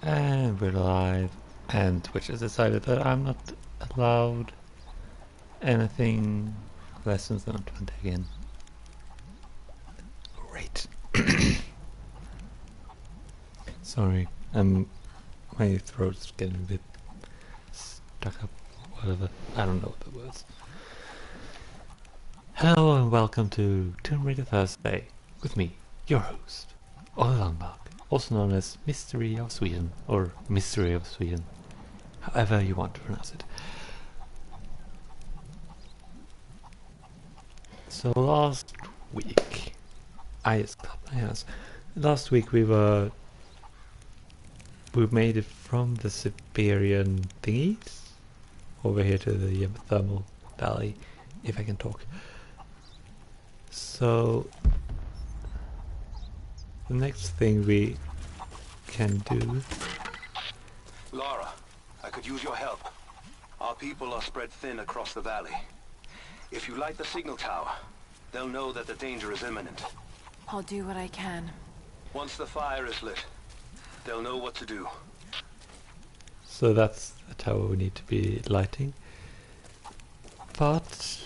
And we're live, and Twitch has decided that I'm not allowed anything less than 20 again. Great. Sorry, my throat's getting a bit stuck up, whatever. I don't know what that was. Hello and welcome to Tomb Raider Thursday, with me, your host, Olle Landmark, also known as Mystery of Sweden, or Mystery of Sweden, however you want to pronounce it. So last week, I just clapped my hands. Last week we made it from the Siberian thingies over here to the thermal valley, if I can talk. So the next thing we can do... Lara, I could use your help. Our people are spread thin across the valley. If you light the signal tower, they'll know that the danger is imminent. I'll do what I can. Once the fire is lit, they'll know what to do. So that's the tower we need to be lighting. But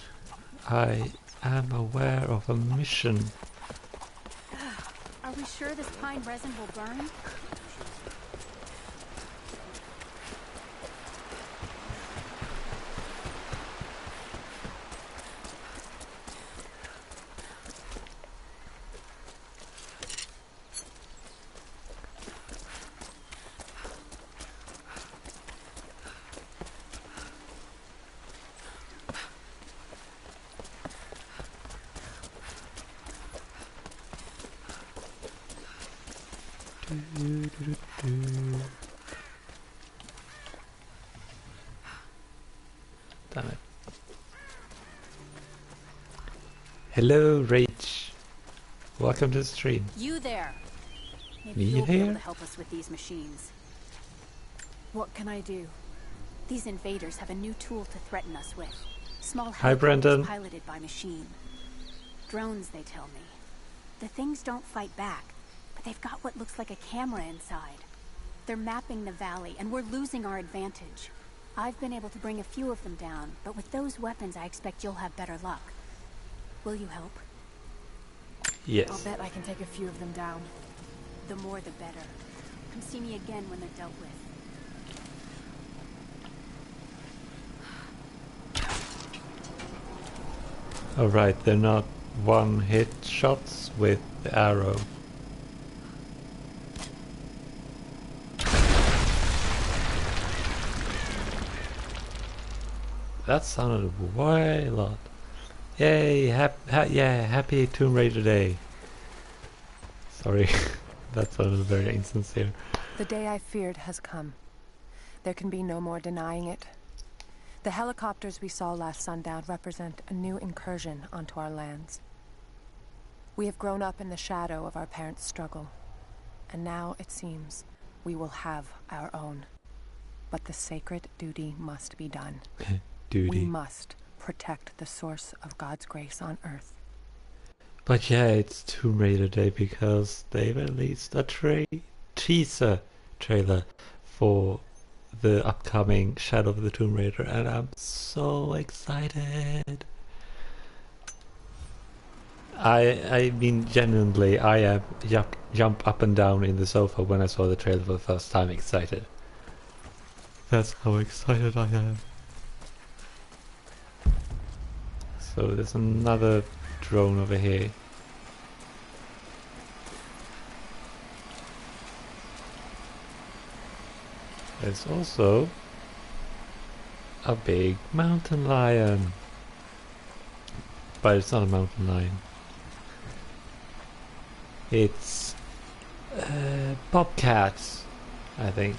I am aware of a mission. Are we sure this pine resin will burn? Damn it. Hello, Rach. Welcome to the stream. You there. Maybe Me you'll be able there? to help us with these machines. What can I do? These invaders have a new tool to threaten us with. Small Hi, Brendan. helicopters piloted by machine. Drones, they tell me. The things don't fight back, but they've got what looks like a camera inside. They're mapping the valley, and we're losing our advantage. I've been able to bring a few of them down, but with those weapons I expect you'll have better luck. Will you help? Yes. I'll bet I can take a few of them down. The more the better. Come see me again when they're dealt with. Alright, they're not one-hit shots with the arrow. That sounded way a lot. Yay, happy Tomb Raider Day. Sorry, that sounded very insincere. The day I feared has come. There can be no more denying it. The helicopters we saw last sundown represent a new incursion onto our lands. We have grown up in the shadow of our parents' struggle, and now it seems we will have our own. But the sacred duty must be done. Duty. We must protect the source of God's grace on Earth. But yeah, it's Tomb Raider Day because they released a teaser trailer for the upcoming Shadow of the Tomb Raider, and I'm so excited. I mean, genuinely, I jump up and down in the sofa when I saw the trailer for the first time. Excited. That's how excited I am. So there's another drone over here. There's also a big mountain lion. But it's not a mountain lion. It's bobcats, I think.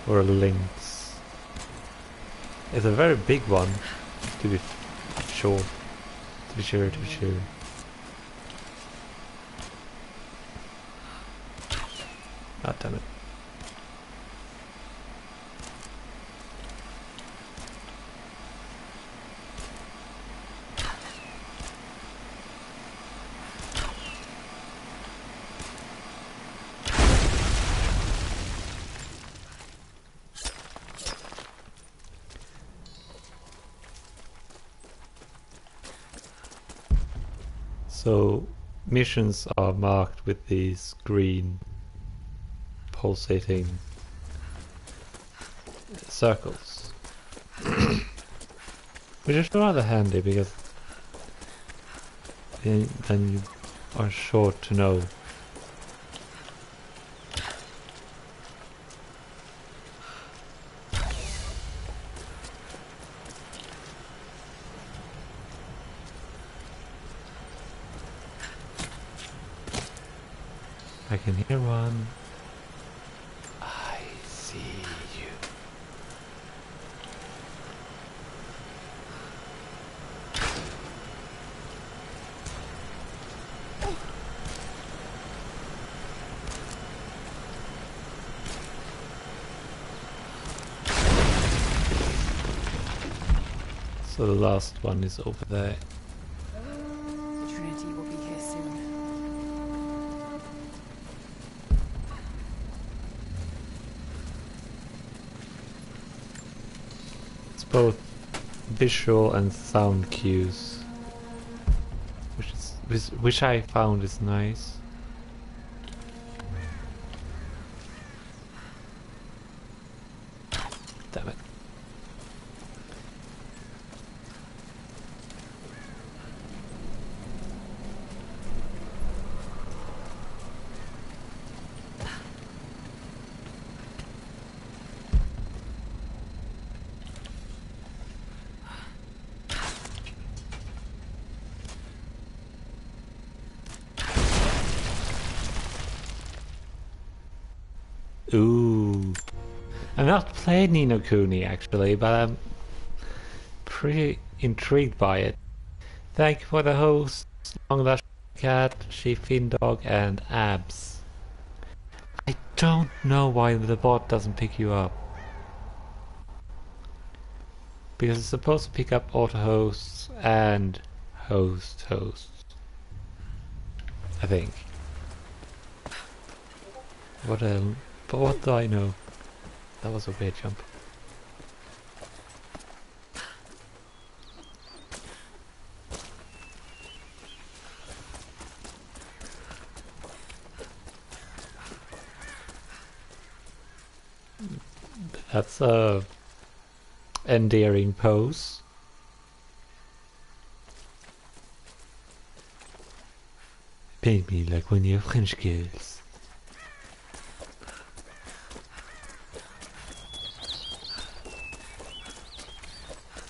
Or a lynx. It's a very big one. To be sure. To be sure, to be sure. Ah, damn it. So missions are marked with these green pulsating circles, which is rather handy because then you are sure to know. I can hear one. I see you. So the last one is over there. The Trinity will be here soon. It's both visual and sound cues, which I found is nice. Damn it. Ooh. I've not played Ni no Kuni actually, but I'm pretty intrigued by it. Thank you for the host, Long Dash Cat, She-Fin Dog, and Abs. I don't know why the bot doesn't pick you up. Because it's supposed to pick up auto hosts and hosts. I think. What but what do I know? That was a weird jump. That's a endearing pose. Paint me like one of your French girls.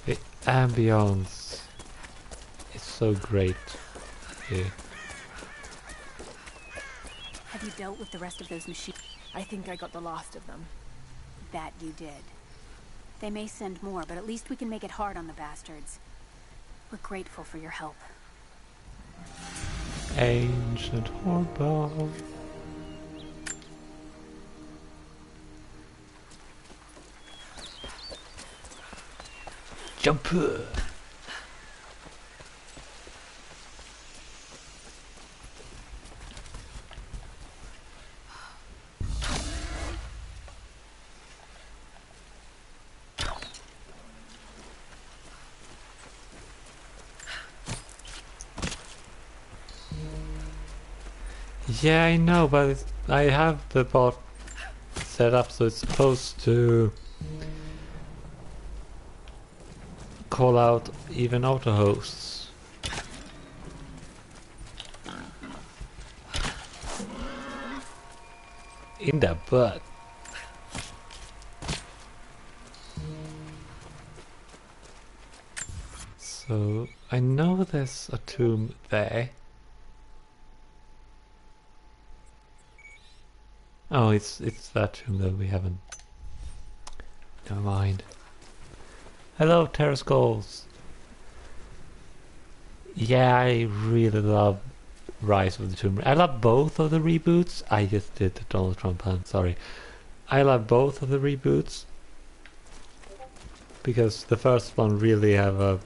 The ambience is so great here. Have you dealt with the rest of those machines? I think I got the last of them. That you did. They may send more, but at least we can make it hard on the bastards. We're grateful for your help. Ancient harbor. Jumper. Yeah, I know, but I have the bot set up so it's supposed to call out even auto hosts. In the butt. So I know there's a tomb there. Oh, it's that tomb that we haven't. Never mind. Hello, Terra Skulls. Yeah, I really love Rise of the Tomb Raider. I love both of the reboots. I just did the Donald Trump pun, sorry. I love both of the reboots because the first one really have a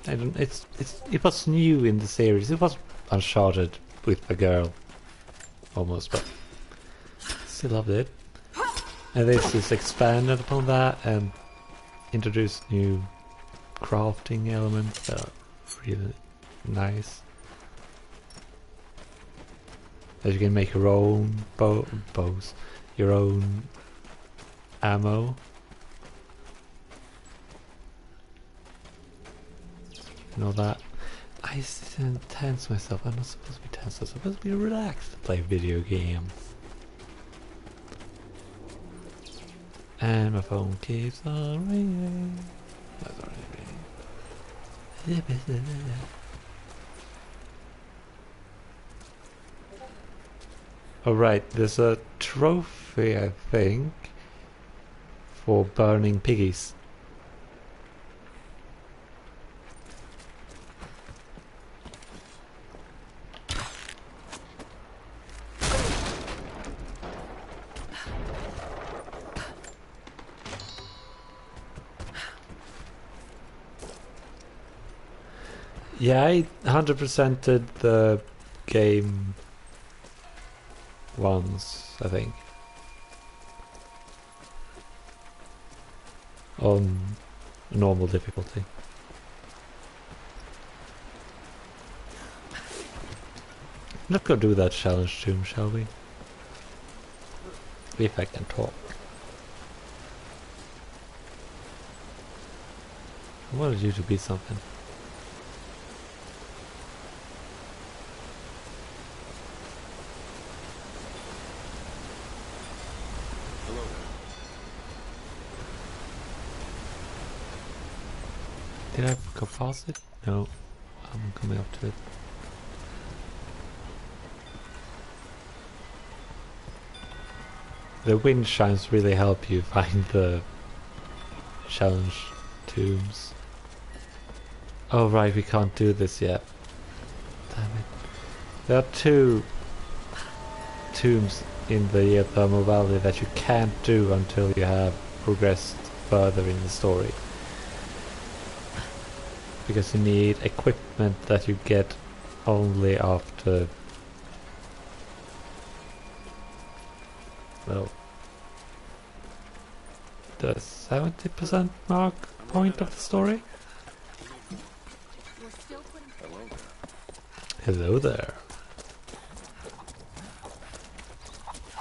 I don't it was new in the series. It was Uncharted with a girl almost, but still loved it. And this is expanded upon that and introduced new crafting elements that are really nice. As you can make your own bows, your own ammo. And all that. I didn't tense myself. I'm not supposed to be tense. I'm supposed to be relaxed to play video game. And my phone keeps on ringing. That's already ringing. Alright, there's a trophy, I think, for burning piggies. Yeah, I 100%ed the game once, I think. On normal difficulty. Let's go do that challenge tomb, shall we? If I can talk. I wanted you to be something. Did I go past it? No, I'm coming up to it. The wind chimes really help you find the challenge tombs. Oh right, we can't do this yet. Damn it. There are 2 tombs in the Thermal Valley that you can't do until you have progressed further in the story. Because you need equipment that you get only after, well, the 70% mark point of the story. Hello there.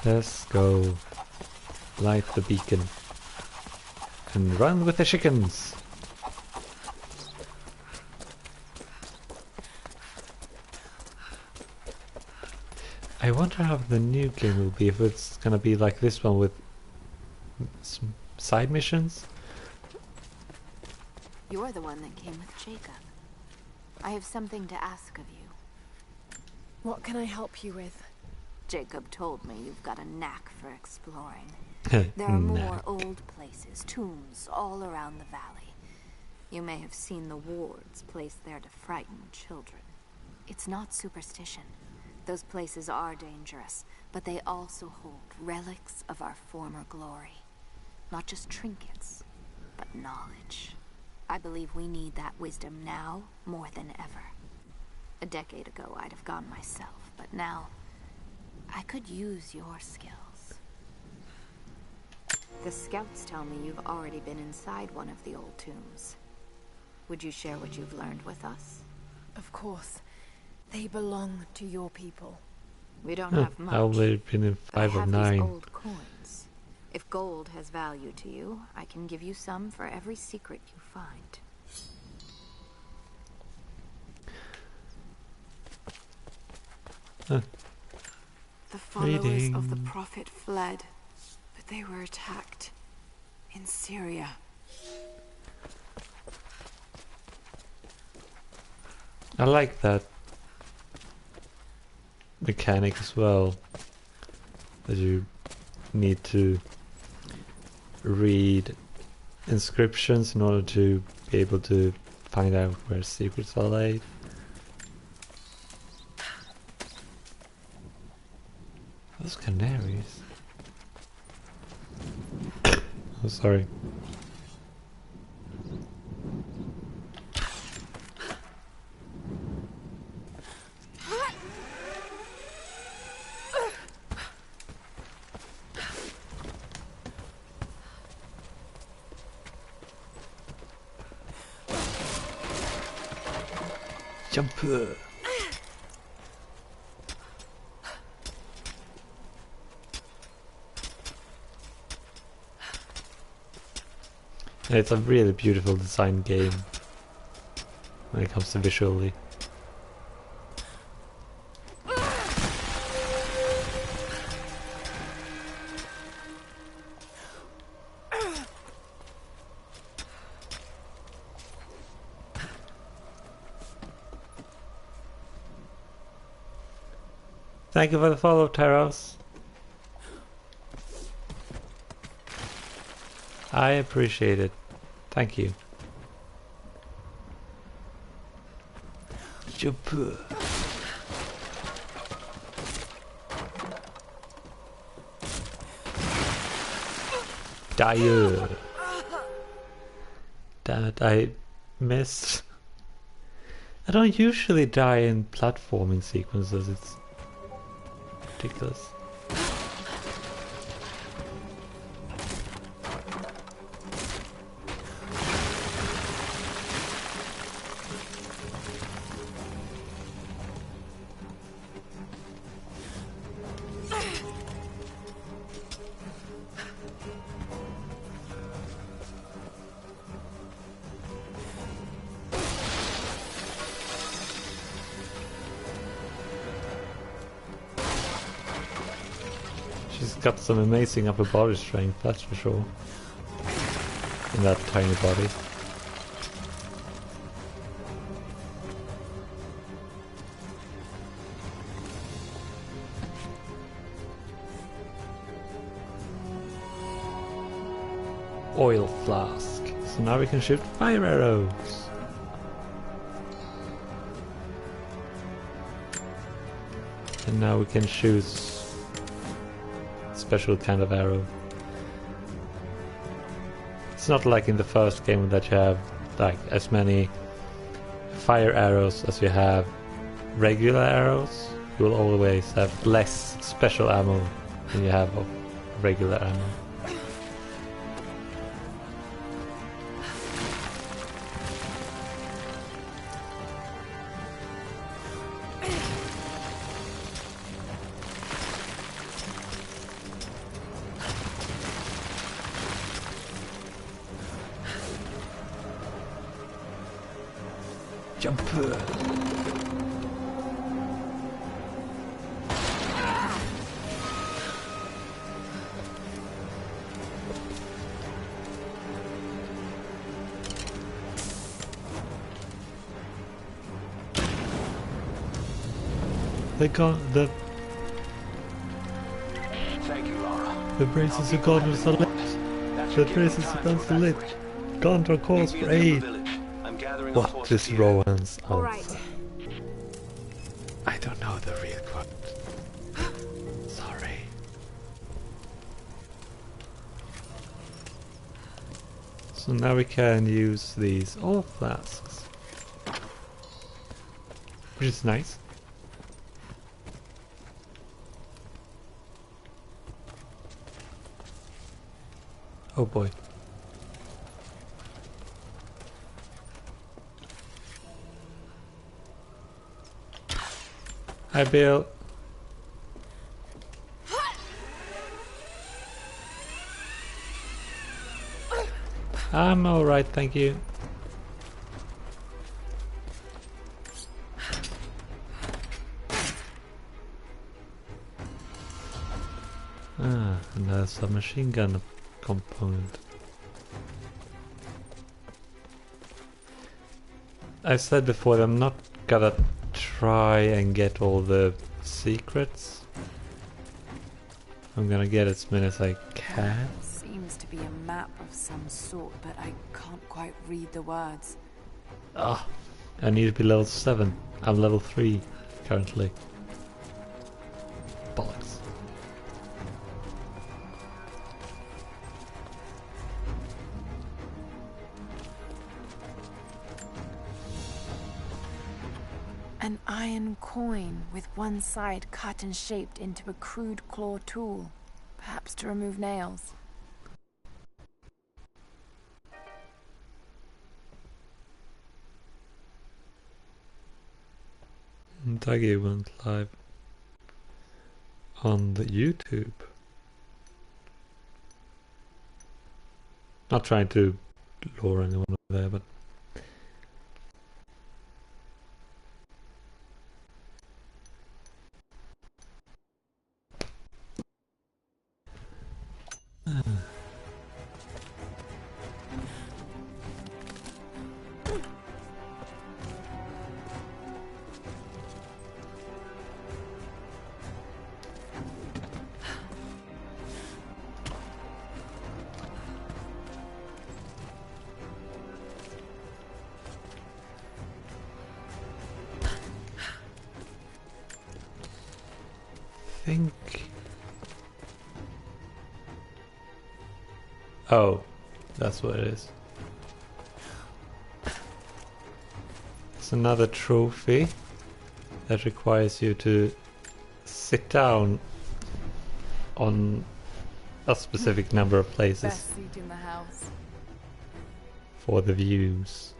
Let's go light the beacon and run with the chickens. I wonder how the new game will be, if it's gonna be like this one with some side missions. You're the one that came with Jacob. I have something to ask of you. What can I help you with? Jacob told me you've got a knack for exploring. There are more old places, tombs, all around the valley. You may have seen the wards placed there to frighten children. It's not superstition. Those places are dangerous, but they also hold relics of our former glory. Not just trinkets, but knowledge. I believe we need that wisdom now more than ever. A decade ago, I'd have gone myself, but now I could use your skills. The scouts tell me you've already been inside one of the old tombs. Would you share what you've learned with us? Of course. They belong to your people. We don't have much. I've only been in 5 of 9. I have these old coins. If gold has value to you, I can give you some for every secret you find. The followers of the Reading. Prophet fled, but they were attacked in Syria. I like that mechanic as well, that you need to read inscriptions in order to be able to find out where secrets are laid. Those canaries. Oh, sorry. Jump! It's a really beautiful design game when it comes to visually. Thank you for the follow, Taros. I appreciate it. Thank you. Jump. Die. Damn it, I missed. I don't usually die in platforming sequences, it's ridiculous. She's got some amazing upper body strength, that's for sure. In that tiny body. Oil flask. So now we can shoot fire arrows. And now we can choose special kind of arrow. It's not like in the first game that you have like as many fire arrows as you have regular arrows. You will always have less special ammo than you have of regular ammo. Jump! They got the. Thank you, Lara. The braces of God was lit. The braces of God was lit. Gondor calls for aid. What is Rowan's answer? All right. I don't know the real quote. Sorry. So now we can use these oil flasks. Which is nice. Oh boy. Hi, Bill. I'm alright, thank you. Ah, and there's a machine gun component. I said before that I'm not gonna try and get all the secrets. I'm gonna get as many as I can. Seems to be a map of some sort, but I can't quite read the words. Ah, I need to be level 7. I'm level 3 currently. Bollocks. An iron coin with one side cut and shaped into a crude claw tool, perhaps to remove nails. Dagi went live on the YouTube. Not trying to lure anyone there, but think. Oh, that's what it is. It's another trophy that requires you to sit down on a specific number of places Best seat in the house. for the views.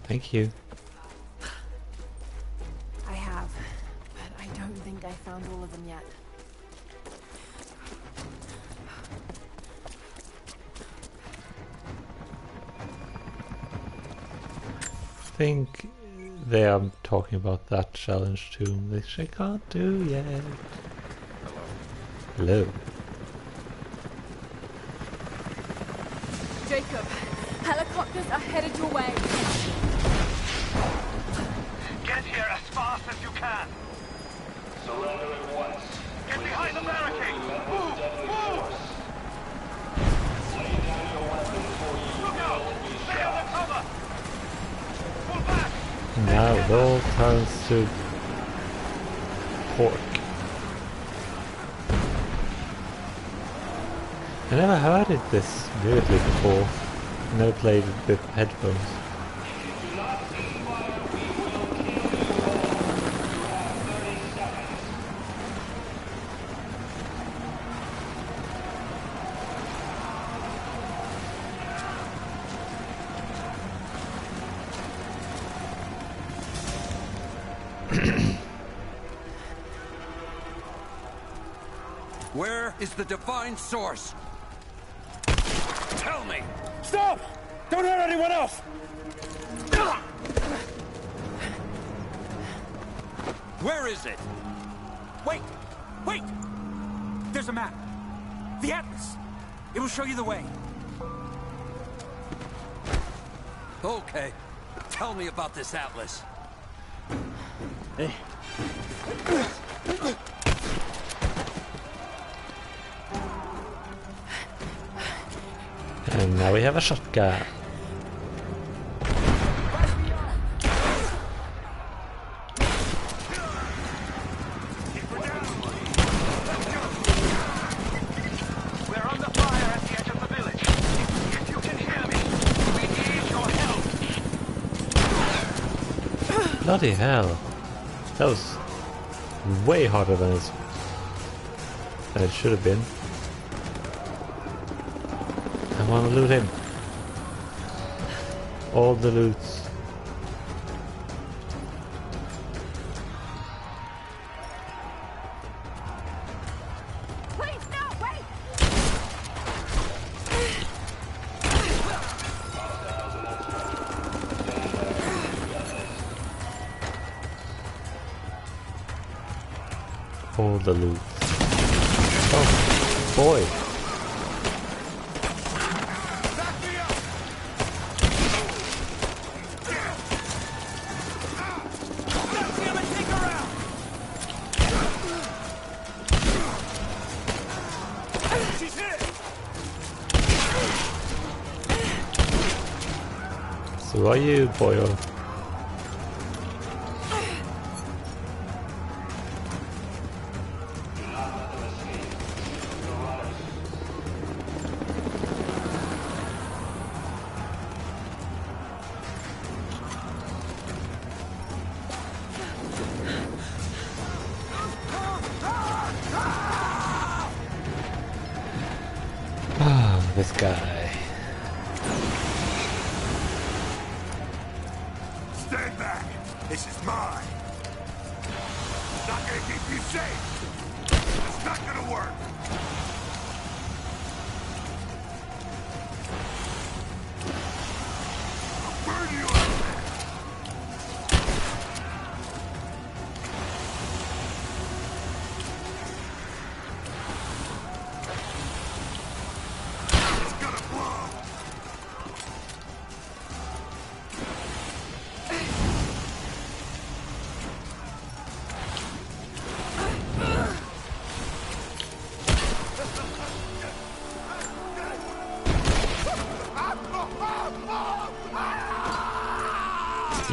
Thank you. I have, but I don't think I found all of them yet. I think they are talking about that challenge tomb, which I can't do yet. Hello. Jacob, helicopters are headed your way. Get here as fast as you can. Surrender at once. Get behind the barricade. Move! Move! Lay down your weapons for you. Look out! Stay under cover! Pull back! Now it all turns to pork. I never heard it this vividly before. I never played it with headphones. Where is the divine source? Tell me! Stop! Don't hurt anyone else! Where is it? Wait! Wait! There's a map. The Atlas. It will show you the way. Okay. Tell me about this Atlas. And now we have a shotgun. We're under fire at the edge of the village. If you can hear me, we need your help. Bloody hell. That was way harder than it should have been. I want to loot him. All the loots. Please, no, wait! All the loot. Oh, boy. Who are you, boyo? This guy. Stand back! This is mine! Not gonna keep you safe! It's not gonna work! I'll burn you up!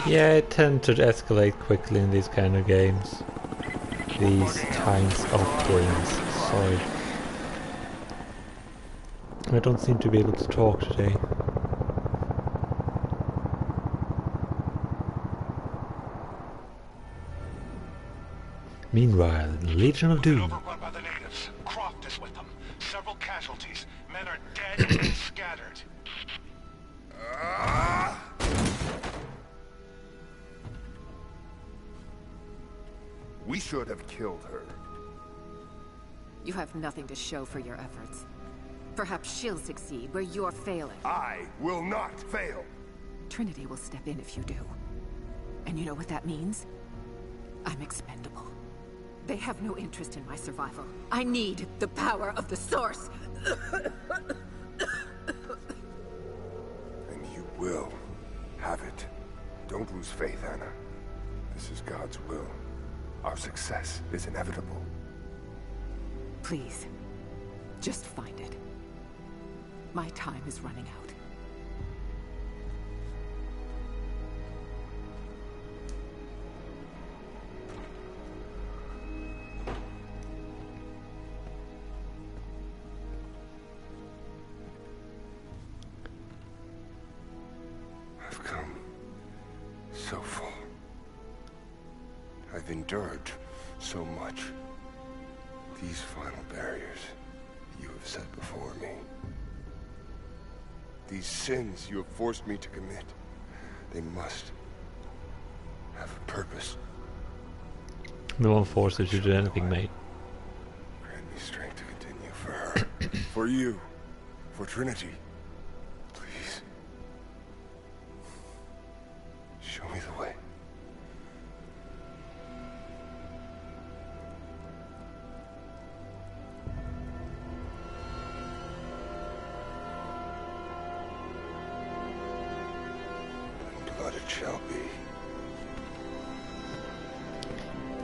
Yeah, I tend to escalate quickly in these kind of games. These kinds of games. Sorry. I don't seem to be able to talk today. Meanwhile, in the Legion of Doom. Overrun by the natives. Croft is with them. Several casualties. Men are dead and scattered. We should have killed her. You have nothing to show for your efforts. Perhaps she'll succeed where you're failing. I will not fail. Trinity will step in if you do. And you know what that means? I'm expendable. They have no interest in my survival. I need the power of the Source. And you will have it. Don't lose faith, Anna. This is God's will. Our success is inevitable. Please, just find it. My time is running out. I've come so far. I've endured so much. These final barriers you have set before me. These sins you have forced me to commit, they must have a purpose. No one forces you to do anything, mate. Grant me strength to continue for her. For you. For Trinity. Please. Show me the way. Blood it shall be.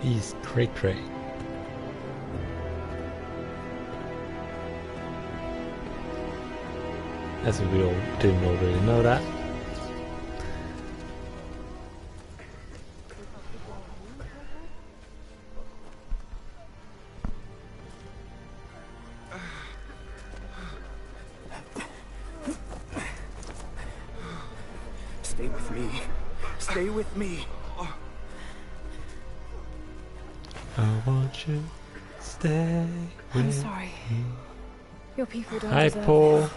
He's cray-cray. As if we all didn't already know that. Stay with me. Stay with me. I want you to stay with I'm sorry. me. Your people don't Hi, deserve Paul.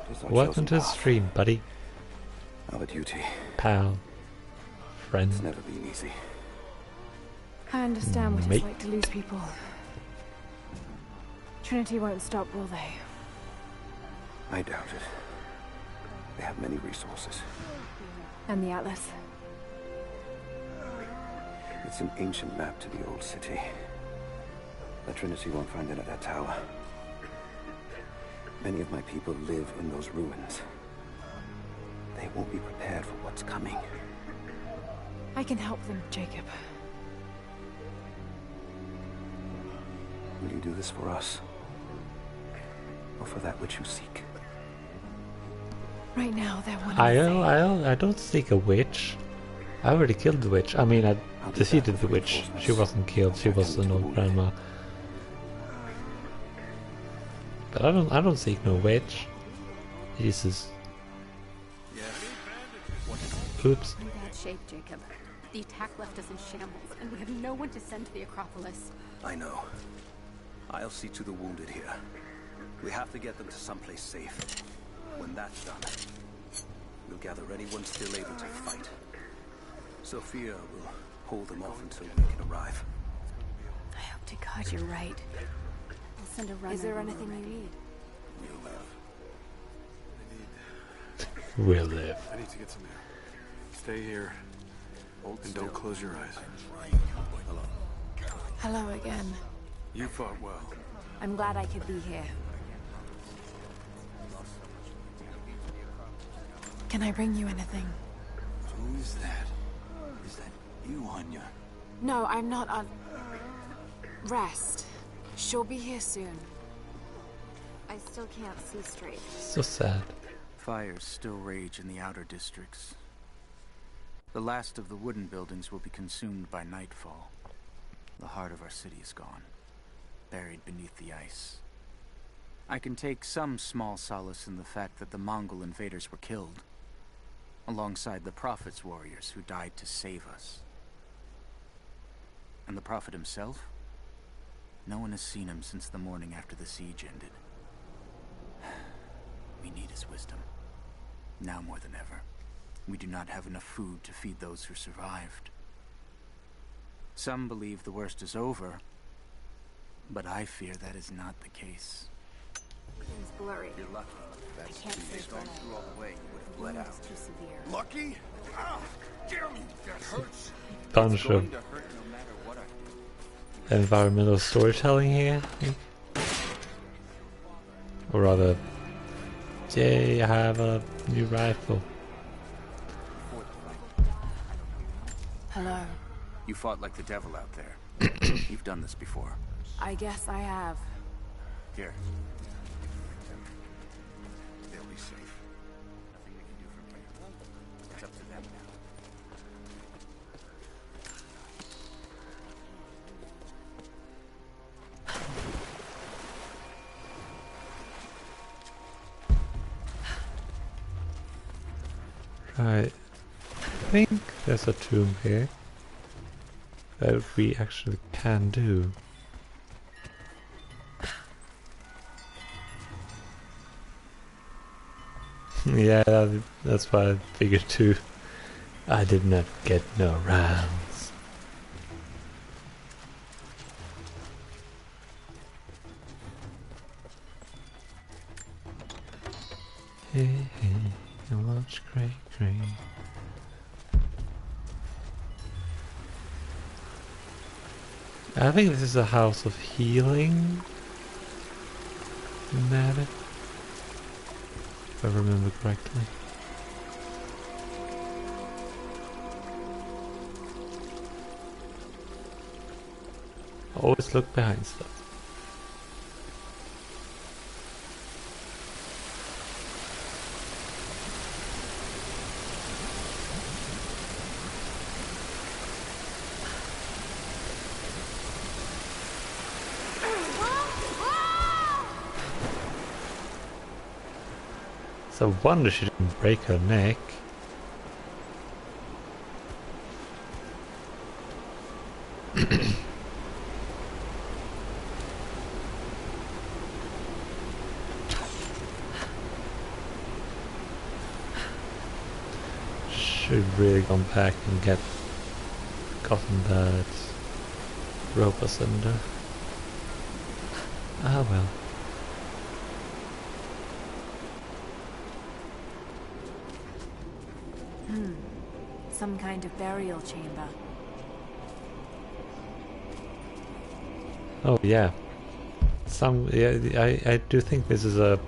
this. Welcome to the stream, buddy. Our duty. Pal. Friend. It's never been easy. I understand what Mate. it's like to lose people. Trinity won't stop, will they? I doubt it. They have many resources. And the Atlas. It's an ancient map to the old city. The Trinity won't find it at that tower. Many of my people live in those ruins. They won't be prepared for what's coming. I can help them, Jacob. Will you do this for us? Or for that which you seek? Right now, they're one I don't seek a witch. I already killed the witch. I mean, I defeated the witch. She wasn't killed. She was an old grandma. But I don't seek no witch. Jesus. Oops. In bad shape, Jacob. The attack left us in shambles, and we have no one to send to the Acropolis. I know. I'll see to the wounded here. We have to get them to someplace safe. When that's done, we'll gather anyone still able to fight. Sophia will hold them off until we can arrive. I hope to God you're right. I'll send a runner. Is there anything you need? We'll live. I need to get some air. Stay here. And don't close your eyes. Hello again. You fought well. I'm glad I could be here. Can I bring you anything? Who is that? Is that you, Anya? No, I'm not on... Rest. She'll be here soon. I still can't see straight. So sad. Fires still rage in the outer districts. The last of the wooden buildings will be consumed by nightfall. The heart of our city is gone, buried beneath the ice. I can take some small solace in the fact that the Mongol invaders were killed, alongside the Prophet's warriors who died to save us. And the Prophet himself? No one has seen him since the morning after the siege ended. We need his wisdom, now more than ever. We do not have enough food to feed those who survived. Some believe the worst is over, but I fear that is not the case. It's blurry. You're lucky. I can't see If gone through all the way, you would have bled out. It's too severe. Lucky? Ah, damn you, that hurts. Bunch of environmental storytelling here. Or rather, yay, I have a new rifle. Hello. You fought like the devil out there. You've done this before. I guess I have. Here. They'll be safe. Nothing we can do from here. It's up to them now. Right. I think there's a tomb here that we actually can do. Yeah, that's why I figured too. I did not get no rounds. Hey, hey, watch cray cray. I think this is a house of healing. Maybe, if I remember correctly. Always look behind stuff. It's a wonder she didn't break her neck. Should really gone back and gotten that rope asunder. Ah well. Some kind of burial chamber. Oh yeah. I do think this is a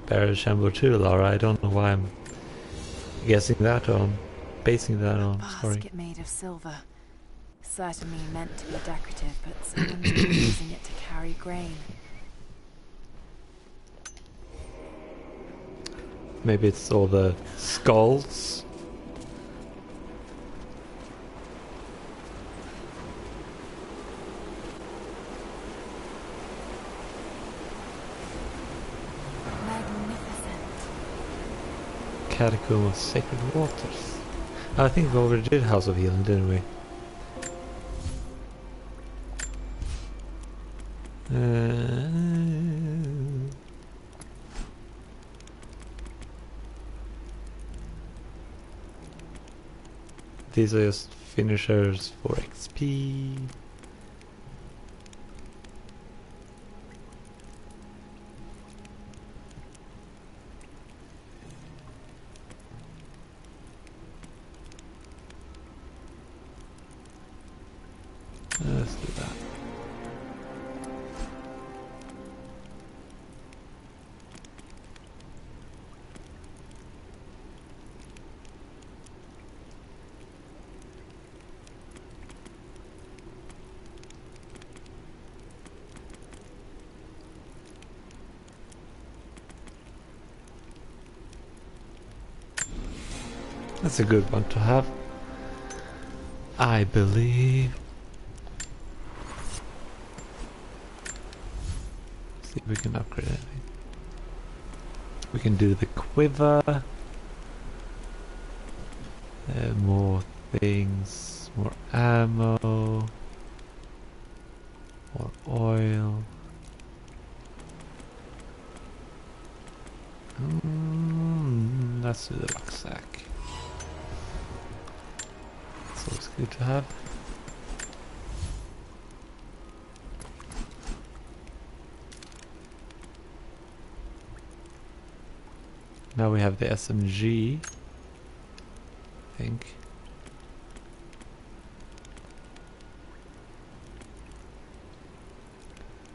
burial chamber too, Laura. I don't know why I'm guessing that on, basing that on. Sorry. Basket made of silver. Certainly meant to be decorative, but someone's been using it to carry grain. Maybe it's all the skulls. Catacomb of Sacred Waters. I think we already did House of Healing, didn't we? These are just finishers for XP. Let's do that. That's a good one to have, I believe. See if we can upgrade anything. We can do the quiver. More things, more ammo, more oil. Let's do the rucksack. It's always good to have. Now we have the SMG, I think.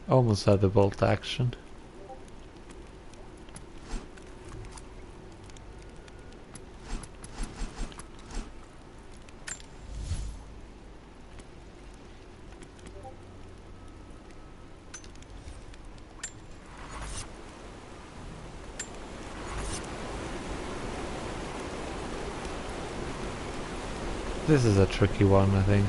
Almost had the bolt action. This is a tricky one, I think.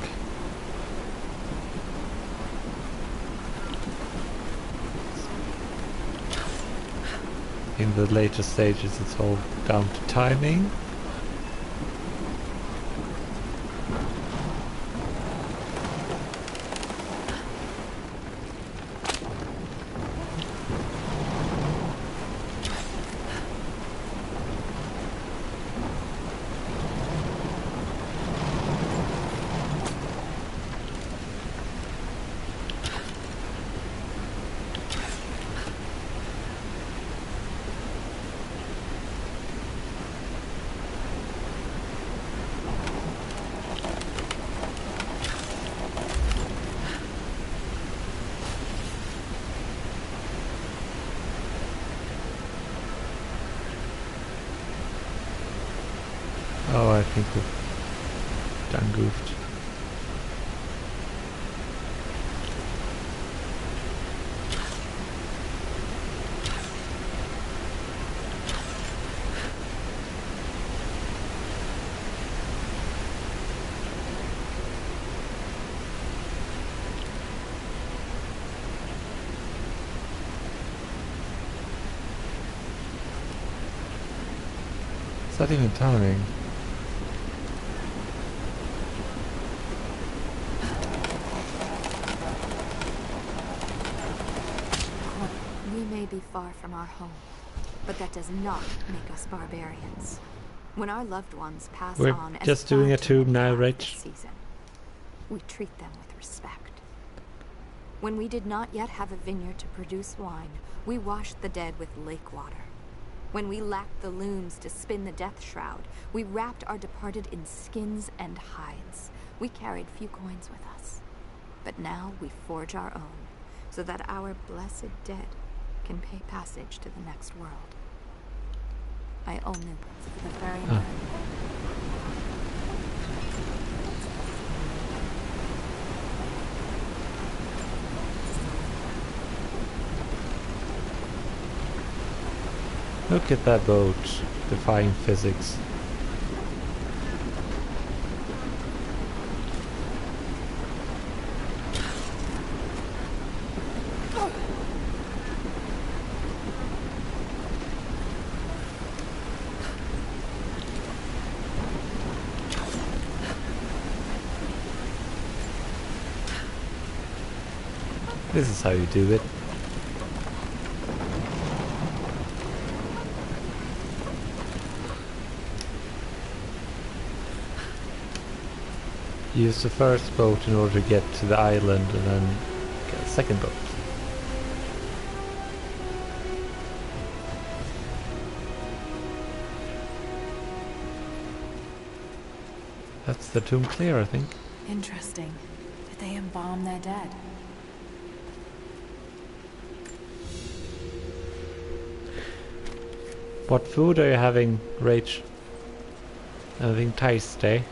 In the later stages it's all down to timing. Oh, I think we've done goofed. Is that even timing? Be far from our home, but that does not make us barbarians. When our loved ones pass on, we're just doing a tomb now, Rach. Season, we treat them with respect. When we did not yet have a vineyard to produce wine, we washed the dead with lake water. When we lacked the looms to spin the death shroud, we wrapped our departed in skins and hides. We carried few coins with us, but now we forge our own, so that our blessed dead can pay passage to the next world. I only for the very night. Look at that boat, defying physics. This is how you do it. Use the first boat in order to get to the island and then get a second boat. That's the tomb clear, I think. Interesting. Did they embalm their dead? What food are you having, Rach? Anything tasty?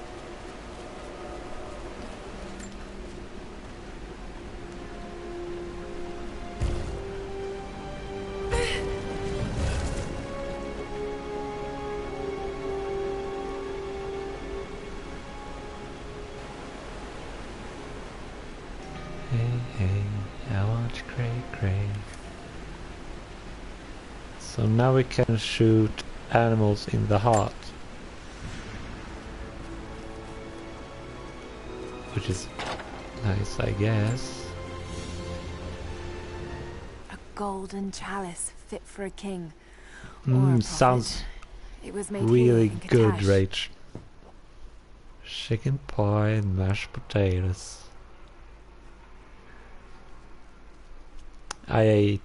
Hey, I want you cray. So now we can shoot animals in the heart. Which is nice, I guess. A golden chalice fit for a king. Or a sounds it was made really here in good, Katash. Rach. Chicken pie and mashed potatoes. I ate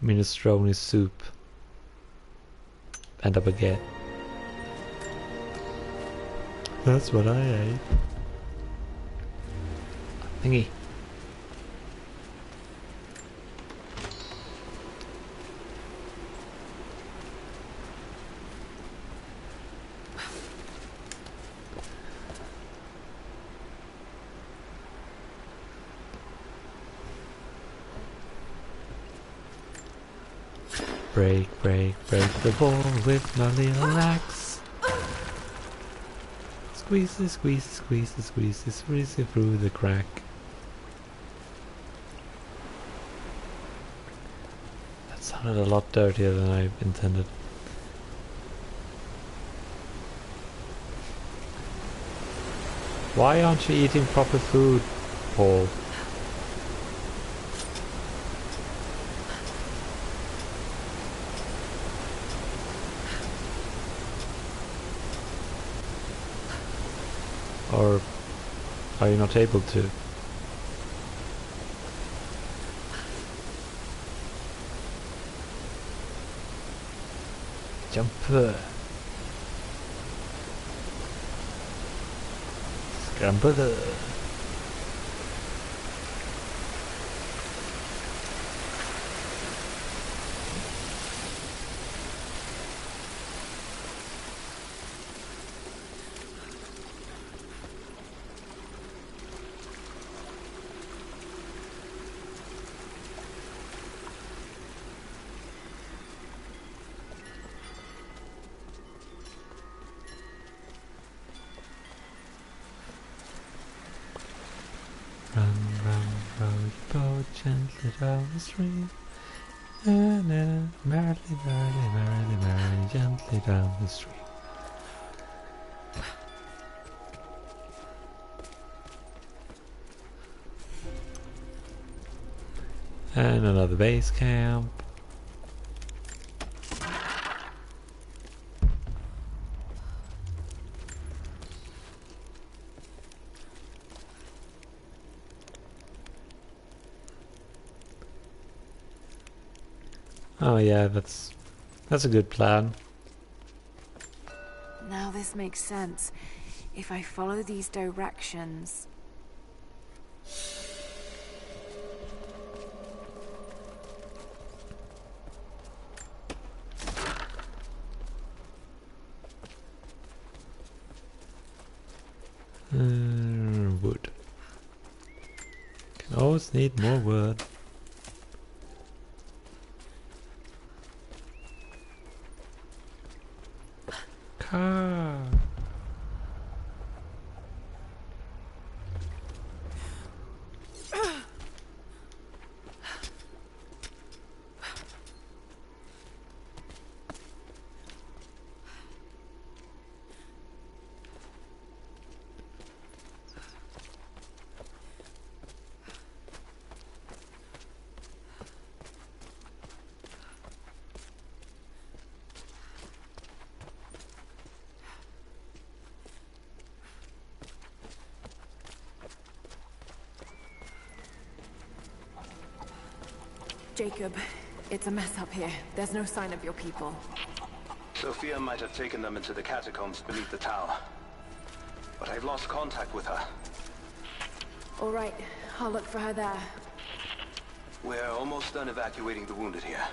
minestrone soup and a baguette. That's what I ate. Thingy. Break the wall with my little axe. Squeeze it through the crack. That sounded a lot dirtier than I intended. Why aren't you eating proper food, Paul? Or are you not able to? Jump. Scramble. Run, row your boat gently down the stream. Merrily, gently down the stream. And another base camp. Oh yeah, that's a good plan. Now this makes sense. If I follow these directions... Wood. Can always need more wood. Jacob. It's a mess up here. There's no sign of your people. Sophia might have taken them into the catacombs beneath the tower. But I've lost contact with her. All right, I'll look for her there. We're almost done evacuating the wounded here.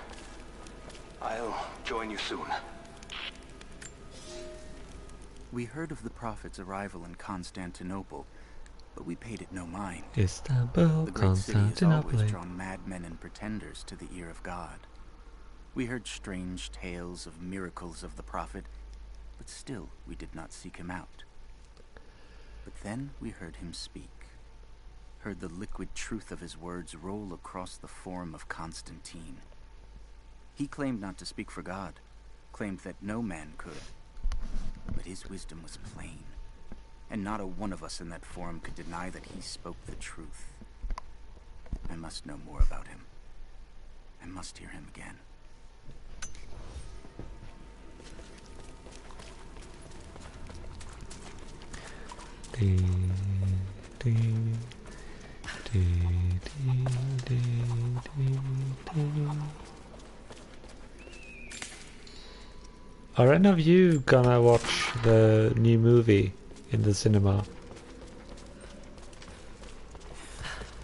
I'll join you soon. We heard of the Prophet's arrival in Constantinople, but we paid it no mind. Istanbul, the great city has Constantinople. always drawn madmen and pretenders to the ear of God. We heard strange tales of miracles of the Prophet, but still we did not seek him out. But then we heard him speak, heard the liquid truth of his words roll across the forum of Constantine. He claimed not to speak for God, claimed that no man could. But his wisdom was plain, and not a one of us in that forum could deny that he spoke the truth. I must know more about him. I must hear him again. Are any of you gonna watch the new movie in the cinema?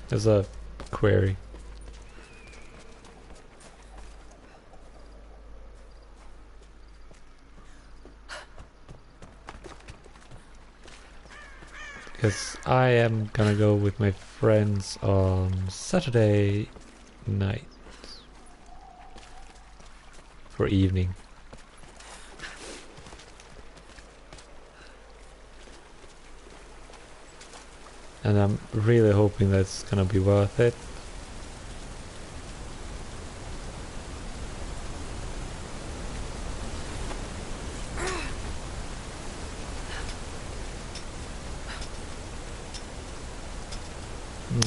There's a query. Because I am gonna go with my friends on Saturday night for evening. And I'm really hoping that's gonna be worth it.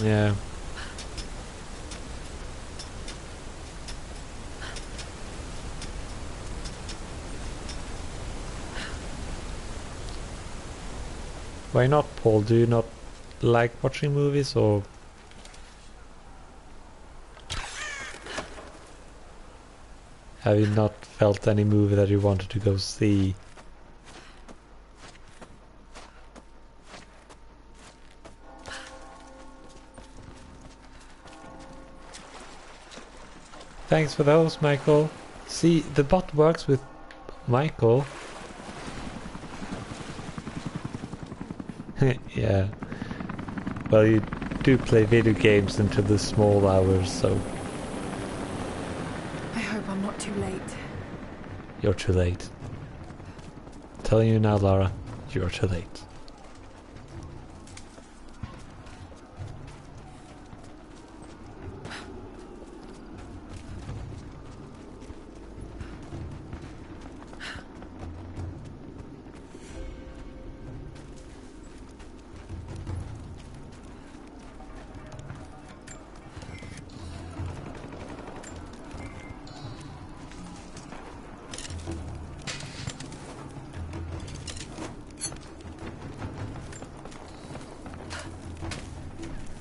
Yeah. Why not, Paul? Do you not like watching movies, or have you not felt any movie that you wanted to go see? Thanks for those, Michael. See, the bot works with Michael. Yeah. Well, you do play video games into the small hours, so... I hope I'm not too late. You're too late. I'm telling you now, Lara, you're too late.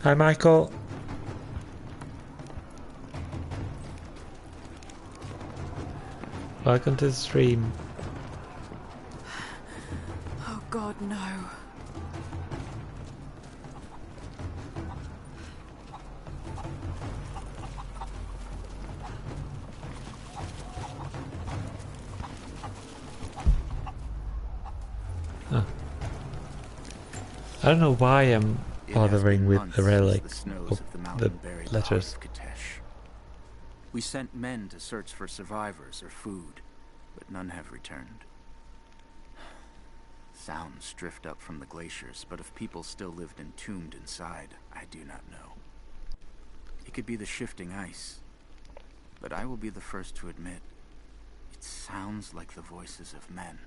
Hi, Michael. Welcome to the stream. Oh God, no. Huh. I don't know why I'm bothering with the relic of the letters. We sent men to search for survivors or food, but none have returned. Sounds drift up from the glaciers, but if people still lived entombed inside, I do not know. It could be the shifting ice, but I will be the first to admit, it sounds like the voices of men.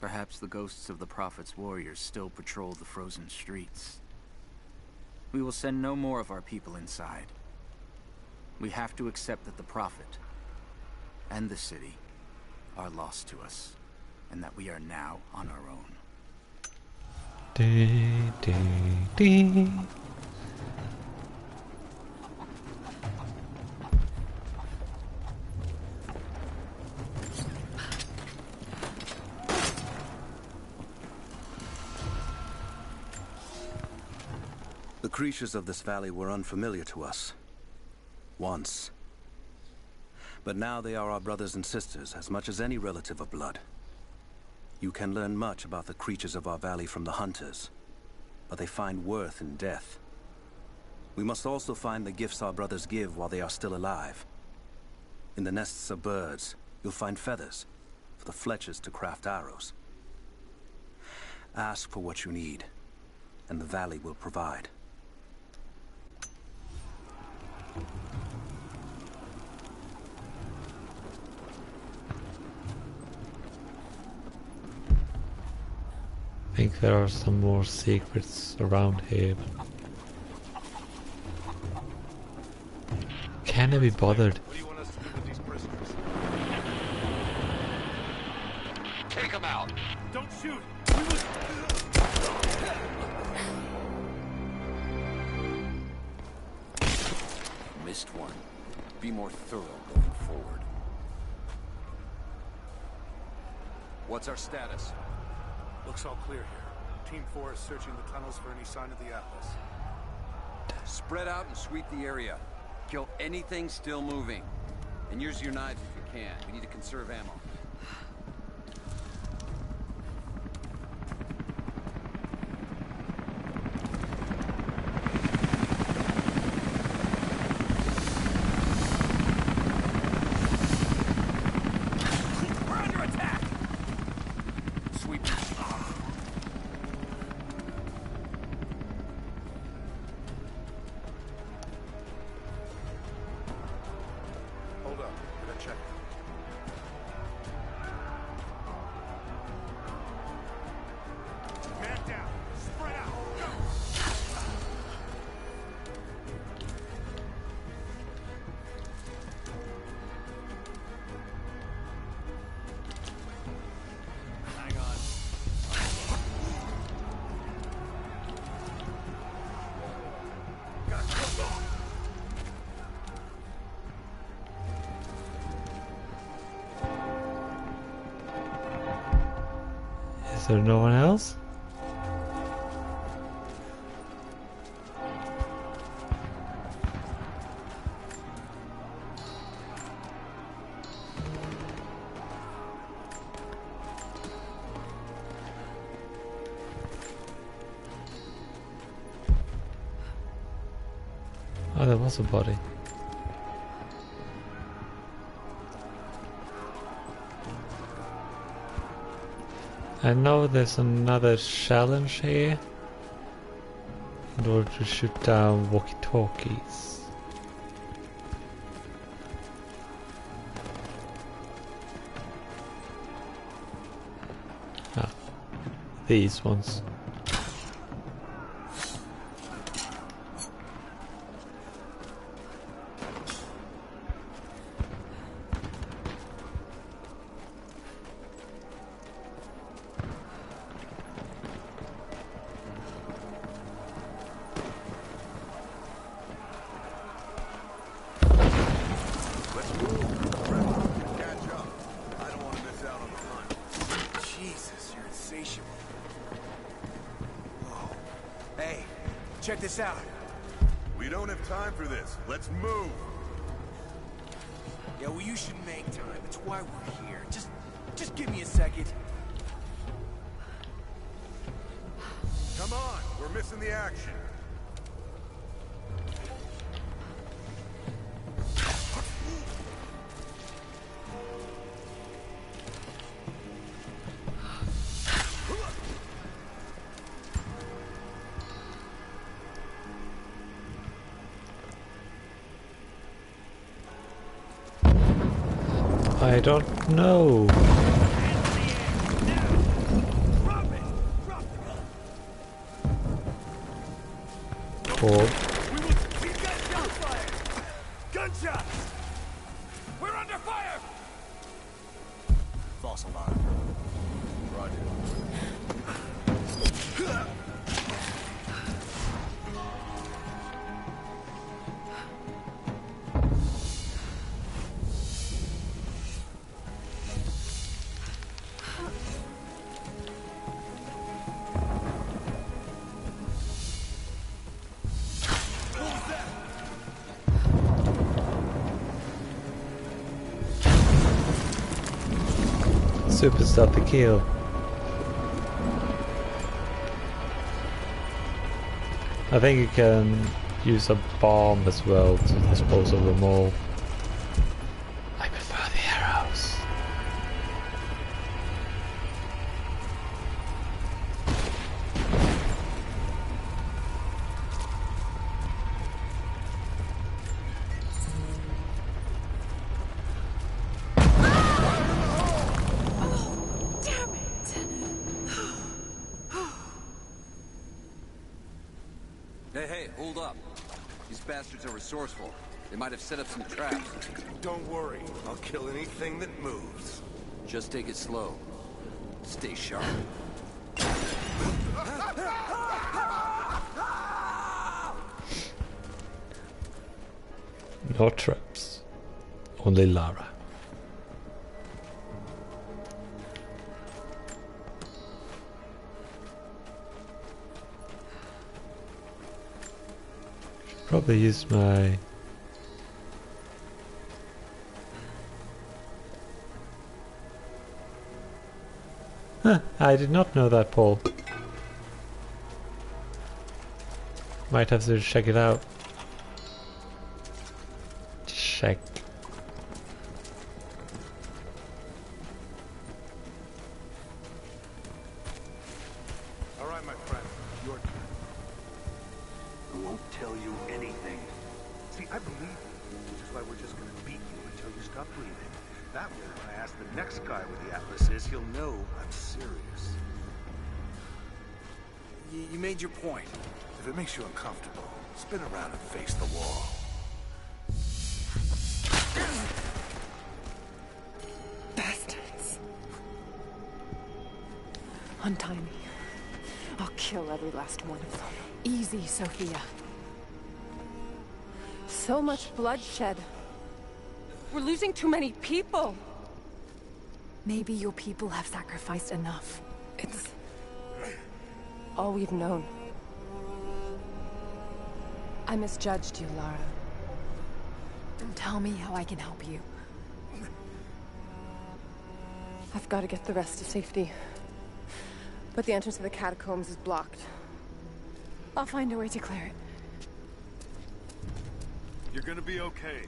Perhaps the ghosts of the Prophet's warriors still patrol the frozen streets. We will send no more of our people inside. We have to accept that the Prophet and the city are lost to us, and that we are now on our own. The creatures of this valley were unfamiliar to us. Once. But now they are our brothers and sisters as much as any relative of blood. You can learn much about the creatures of our valley from the hunters, but they find worth in death. We must also find the gifts our brothers give while they are still alive. In the nests of birds, you'll find feathers for the fletchers to craft arrows. Ask for what you need, and the valley will provide. I think there are some more secrets around here. Can I be bothered? What do you want us to do with these prisoners? Take them out! Don't shoot! Missed one. Be more thorough going forward. What's our status? Looks all clear here. Team 4 is searching the tunnels for any sign of the Atlas. Spread out and sweep the area. Kill anything still moving. And use your knives if you can. We need to conserve ammo. We're under attack! Sweep. Hold up. Gotta check. Man down. Spread out. Go! Hang on. Is there no one else? Oh, there was a body. I know there's another challenge here in order to shoot down walkie-talkies. Ah, these ones. Let's move. Catch up. I don't want to miss out on the hunt. Jesus, you're insatiable. Whoa. Hey, check this out. We don't have time for this. Let's move. Yeah, well, you should make time. It's why we're here. Just give me a second. Come on. We're missing the action. I don't know. Cool. We've got gunfire! Gunshots! We're under fire! False alarm. Roger. super stealthy kill. I think you can use a bomb as well to dispose of them all. I prefer the arrows. Hey, hold up. These bastards are resourceful. They might have set up some traps. Don't worry. I'll kill anything that moves. Just take it slow. Stay sharp. No traps. Only Lara. Probably use my... Huh, I did not know that, Paul. Might have to check it out. Check. All right, my friend. Your turn. I won't tell you anything. See, I believe you, which is why we're just gonna beat you until you stop breathing. That way, when I ask the next guy where the Atlas is, he'll know I'm serious. You made your point. If it makes you uncomfortable, spin around and face the wall. Bastards. Untie me. I'll kill every last one of them. Easy, Sophia. So much bloodshed. We're losing too many people. Maybe your people have sacrificed enough. It's all we've known. I misjudged you, Lara. Tell me how I can help you. I've got to get the rest to safety. But the entrance to the catacombs is blocked. I'll find a way to clear it. You're gonna be okay.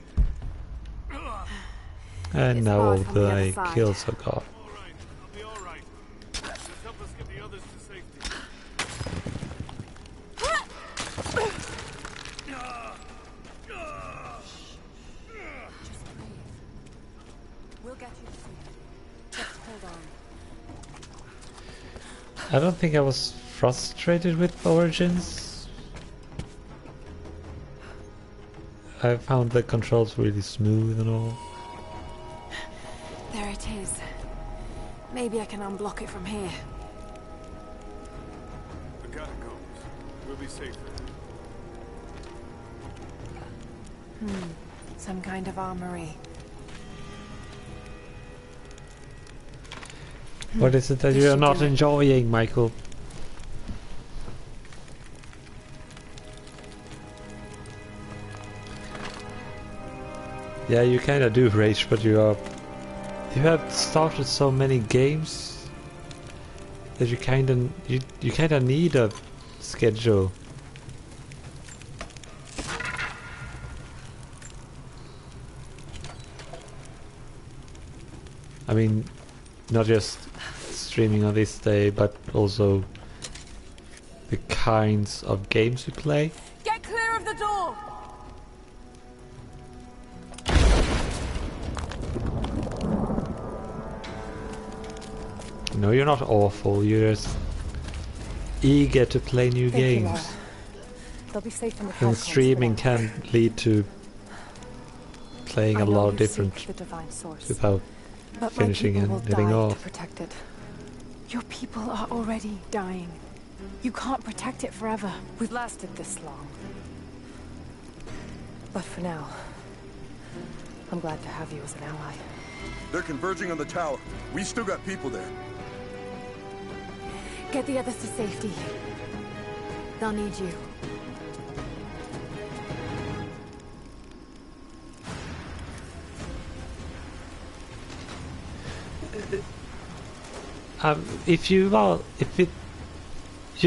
And now all the kills are gone. Alright, I'll be alright. Just help us get the others to safety. Just breathe. We'll get you to safety. Just hold on. I don't think I was frustrated with Origins. I found the controls really smooth and all. There it is. Maybe I can unblock it from here. The catacombs. We'll be safe there. Some kind of armory. What is it that This you're should not do it. enjoying, Michael? Yeah, you kinda do rage, but you have started so many games that you kinda need a schedule. I mean, not just streaming on this day, but also the kinds of games you play. Get clear of the door! No, you're not awful, you're just eager to play new Thank you, games. Lara. They'll be safe in the And catacombs streaming for now. can lead to playing I a know lot you of different seek the divine source, without but my finishing people and will getting die off. to protect it. Your people are already dying. You can't protect it forever. We've lasted this long. But for now, I'm glad to have you as an ally. They're converging on the tower. We still got people there. Get the others to safety. They'll need you. if you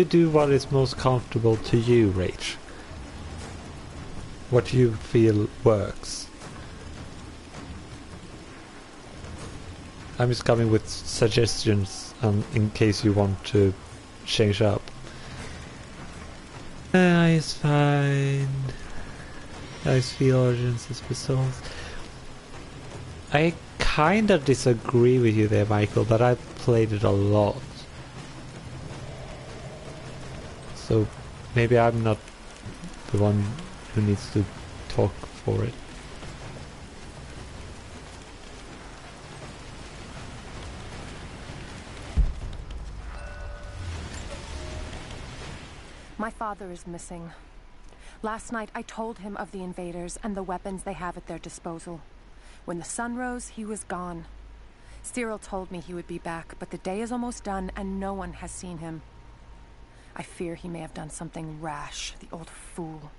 do what is most comfortable to you, Rach. What you feel works. I'm just coming with suggestions in case you want to change up. It's fine. Nice feel urgencies resolved. I kinda disagree with you there, Michael, but I played it a lot. So maybe I'm not the one who needs to talk for it. My father is missing. Last night I told him of the invaders and the weapons they have at their disposal. When the sun rose, he was gone. Cyril told me he would be back, but the day is almost done and no one has seen him. I fear he may have done something rash, the old fool.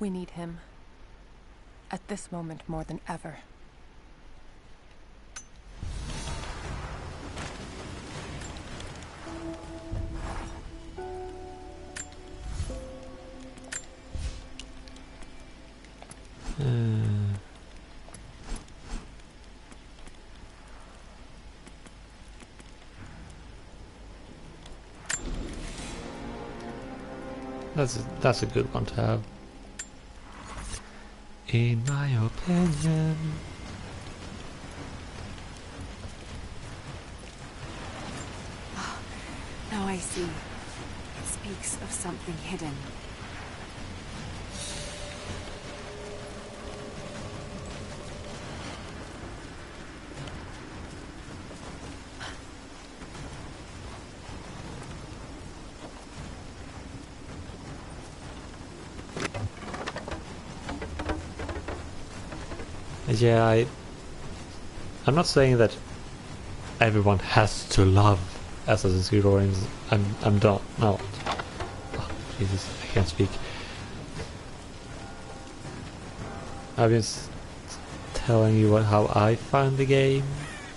We need him. At this moment more than ever. That's a good one to have. In my opinion. Oh, now I see. It speaks of something hidden. Yeah, I'm not saying that everyone has to love Assassin's Creed Origins. I'm not. No. Oh, Jesus, I can't speak. I'm just telling you how I find the game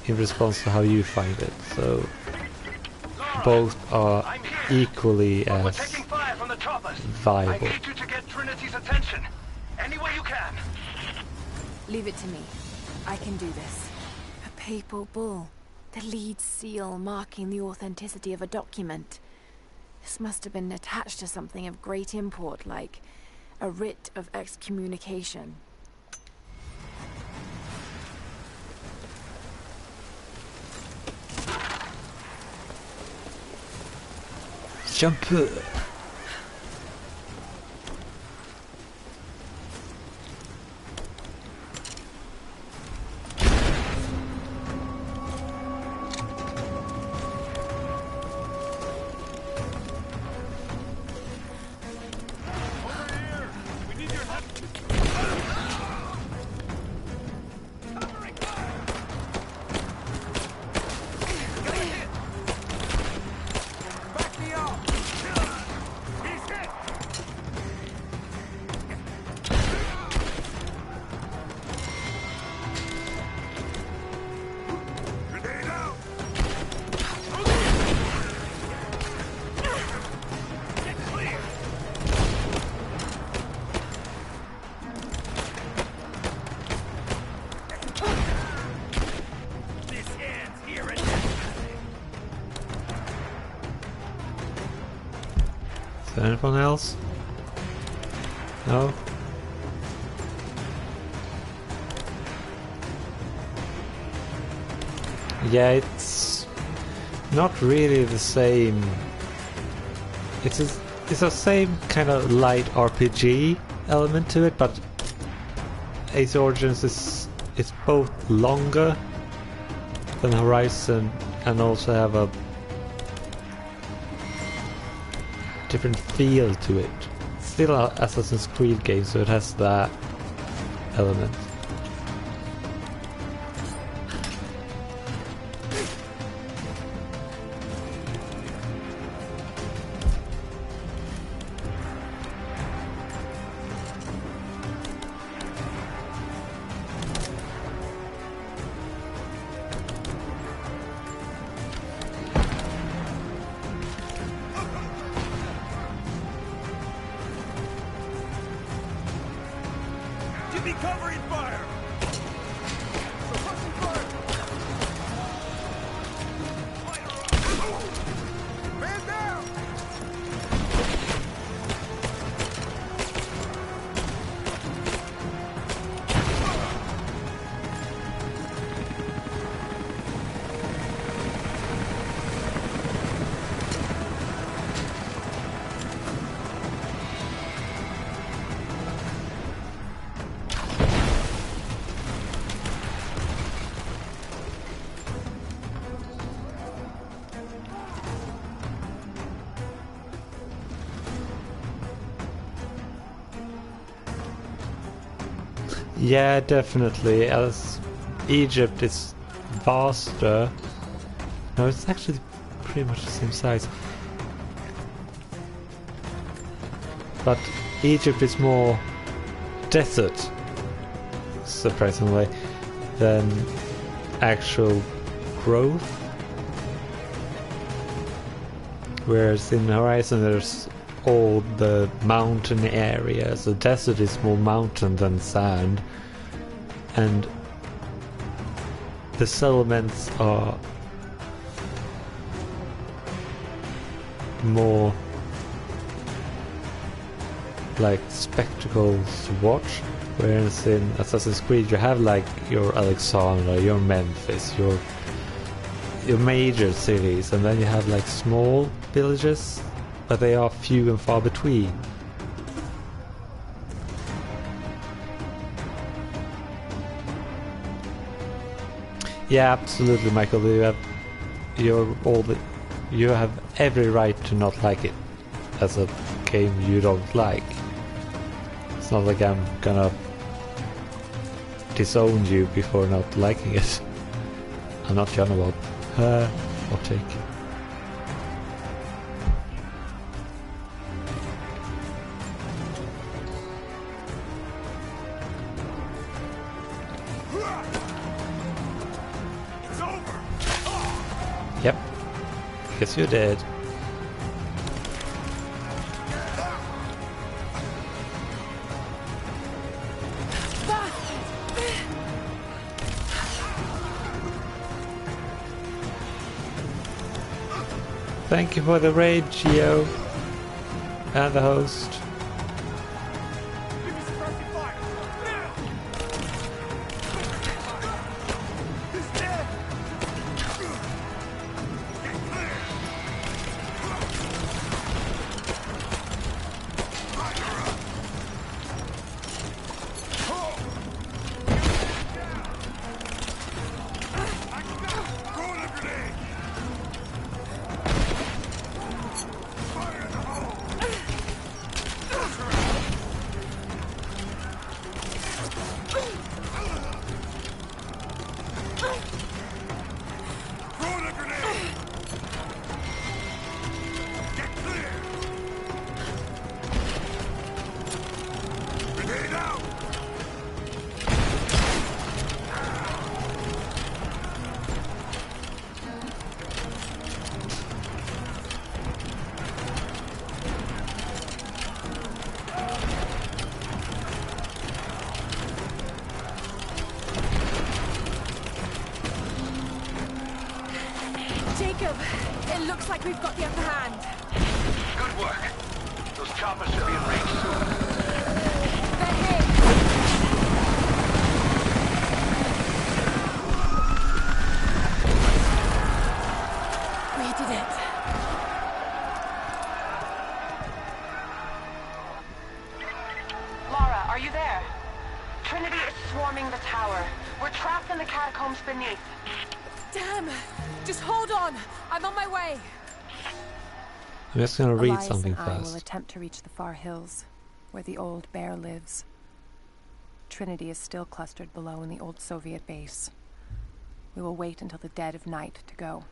in response to how you find it. So both are equally as viable. I need you to get Trinity's attention. Any way you can. Leave it to me. I can do this. A papal bull. The lead seal marking the authenticity of a document. This must have been attached to something of great import, like a writ of excommunication. Jump! Is there anyone else? No? Yeah, it's not really the same. It's a same kind of light RPG element to it, but Ace Origins is both longer than Horizon and also have a different feel to it. Still an Assassin's Creed game, so it has that element. Enemy covering fire! Suppressing fire! Man down! Yeah, definitely. As Egypt is vaster. No, it's actually pretty much the same size. But Egypt is more desert, surprisingly, than actual growth. Whereas in Horizon there's all the mountain areas. The desert is more mountain than sand, and the settlements are more like spectacles to watch. Whereas in Assassin's Creed you have like your Alexandria, your Memphis, your major cities, and then you have like small villages, but they are few and far between. Yeah, absolutely, Michael. You have every right to not like it as a game you don't like. It's not like I'm gonna disown you before not liking it. I'm not John about hot take. Yep. Guess you're dead. Thank you for the raid, Geo, and the host. Jacob, it looks like we've got the upper hand. Good work. Those choppers should be in range soon. They're hit. We did it. Lara, are you there? Trinity is swarming the tower. We're trapped in the catacombs beneath. Damn! Just hold on. I'm on my way. I'm just gonna read Elias something and I fast. will attempt to reach the far hills, where the old bear lives. Trinity is still clustered below in the old Soviet base. We will wait until the dead of night to go.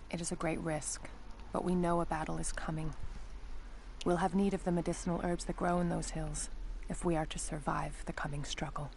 It is a great risk, but we know a battle is coming. We'll have need of the medicinal herbs that grow in those hills, if we are to survive the coming struggle.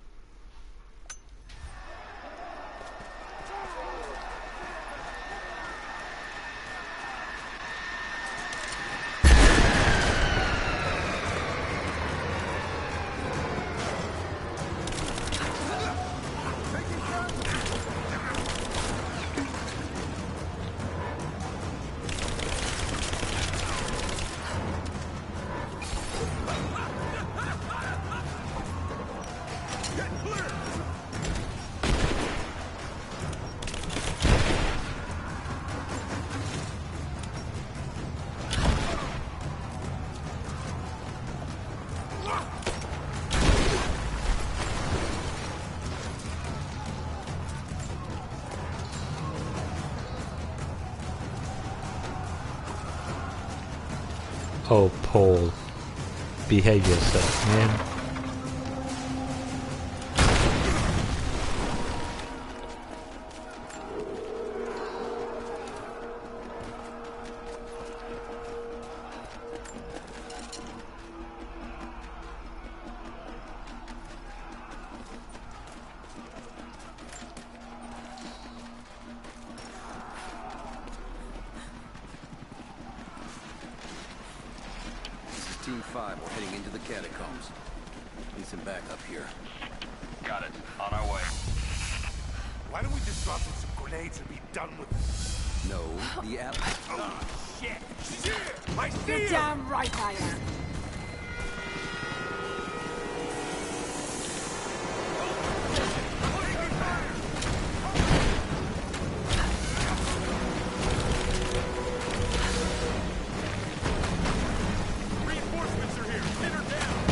Oh, Paul. Behave yourself, man. Team 5, we're heading into the catacombs. Need some backup here. Got it. On our way. Why don't we just drop them some grenades and be done with it? No, the Atlas. Oh, shit! Shit! I see You're him! damn right I am. Reinforcements are here. Hit her down.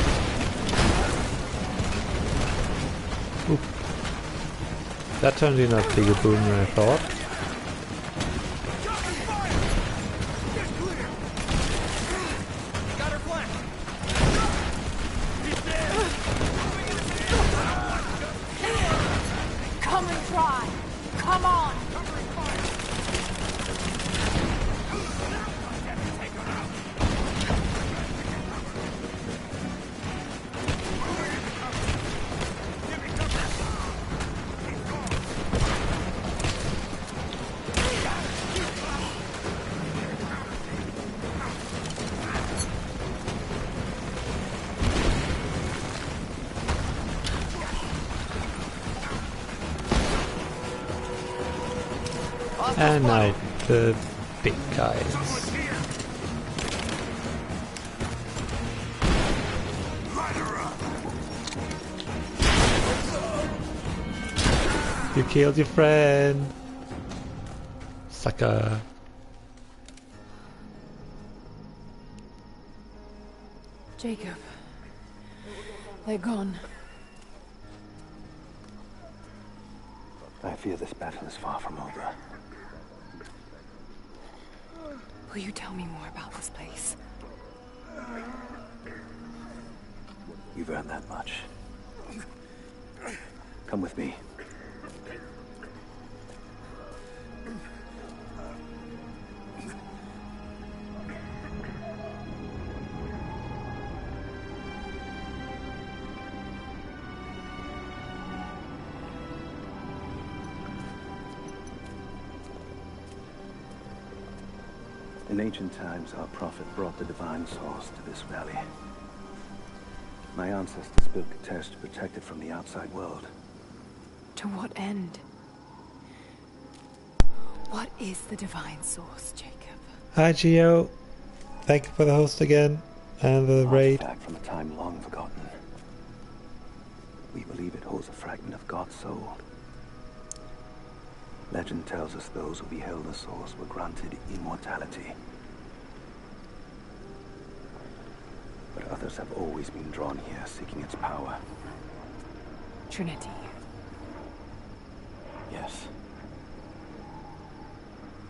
That turned in a bigger boom than I thought. Got her flanked. He's dead. Come and try. Come on. And now the big guys. You killed your friend, sucker. Jacob. They're gone. I fear this battle is far from over. Will you tell me more about this place? You've earned that much. Come with me. In ancient times, our prophet brought the divine source to this valley. My ancestors built Katesh to protect it from the outside world. To what end? What is the divine source, Jacob? Hi Gio, thank you for the host again and the raid. Artifact from a time long forgotten. We believe it holds a fragment of God's soul. Legend tells us those who beheld the source were granted immortality. But others have always been drawn here, seeking its power. Trinity. Yes.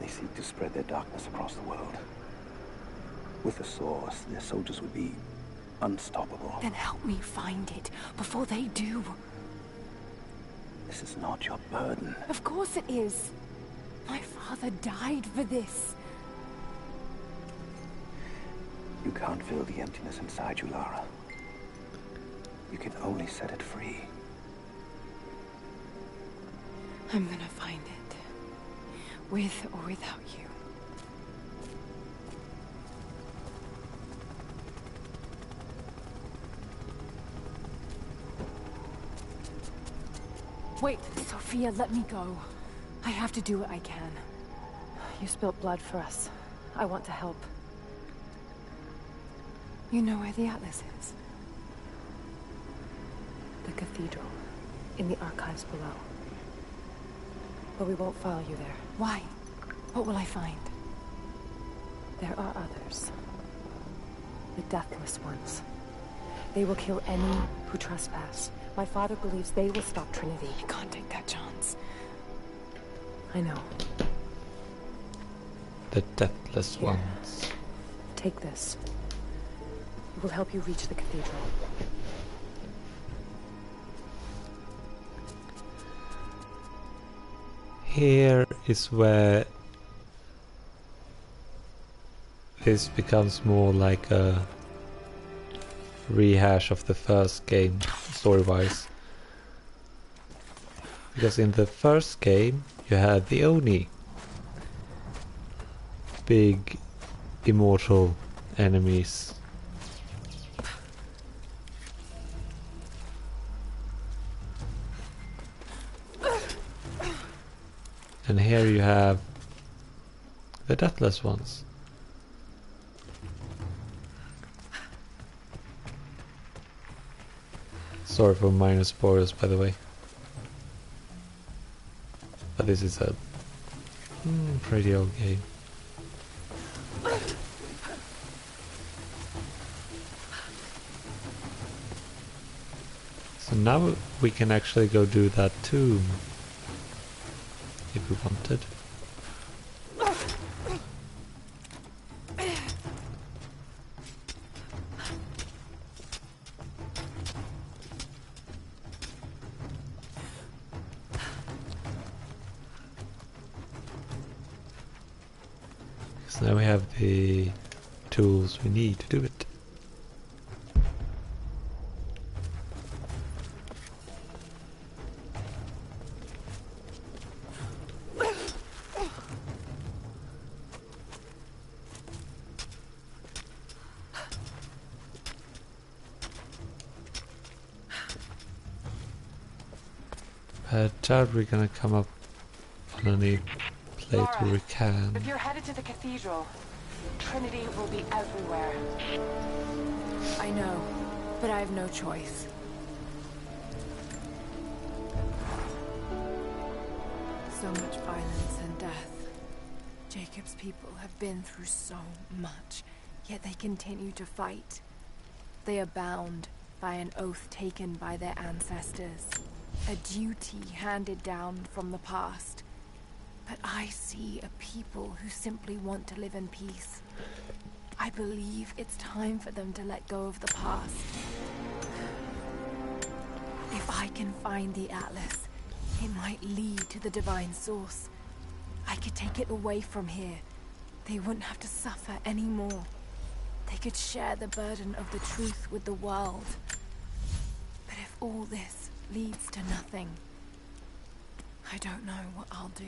They seek to spread their darkness across the world. With the source, their soldiers would be unstoppable. Then help me find it before they do. This is not your burden. Of course it is. My father died for this. You can't fill the emptiness inside you, Lara. You can only set it free. I'm gonna find it. With or without you. Wait, Sophia, let me go. I have to do what I can. You spilled blood for us. I want to help. You know where the Atlas is? The cathedral. In the archives below. But we won't follow you there. Why? What will I find? There are others. The Deathless Ones. They will kill any who trespass. My father believes they will stop Trinity. I can't take that chance. I know. The Deathless Ones. Take this. will help you reach the cathedral. Here is where this becomes more like a rehash of the first game, story-wise. Because in the first game you had the Oni, big immortal enemies. And here you have the deathless ones. Sorry for minor spoilers, by the way. But this is a pretty old game. So now we can actually go do that tomb. If we wanted. So now we have the tools we need to do it. I doubt we're gonna come up on any plate where we can. If you're headed to the cathedral, Trinity will be everywhere. I know, but I have no choice. So much violence and death. Jacob's people have been through so much, yet they continue to fight. They are bound by an oath taken by their ancestors. A duty handed down from the past. But I see a people who simply want to live in peace. I believe it's time for them to let go of the past. If I can find the Atlas, it might lead to the divine source. I could take it away from here. They wouldn't have to suffer anymore. They could share the burden of the truth with the world. But if all this leads to nothing, I don't know what I'll do.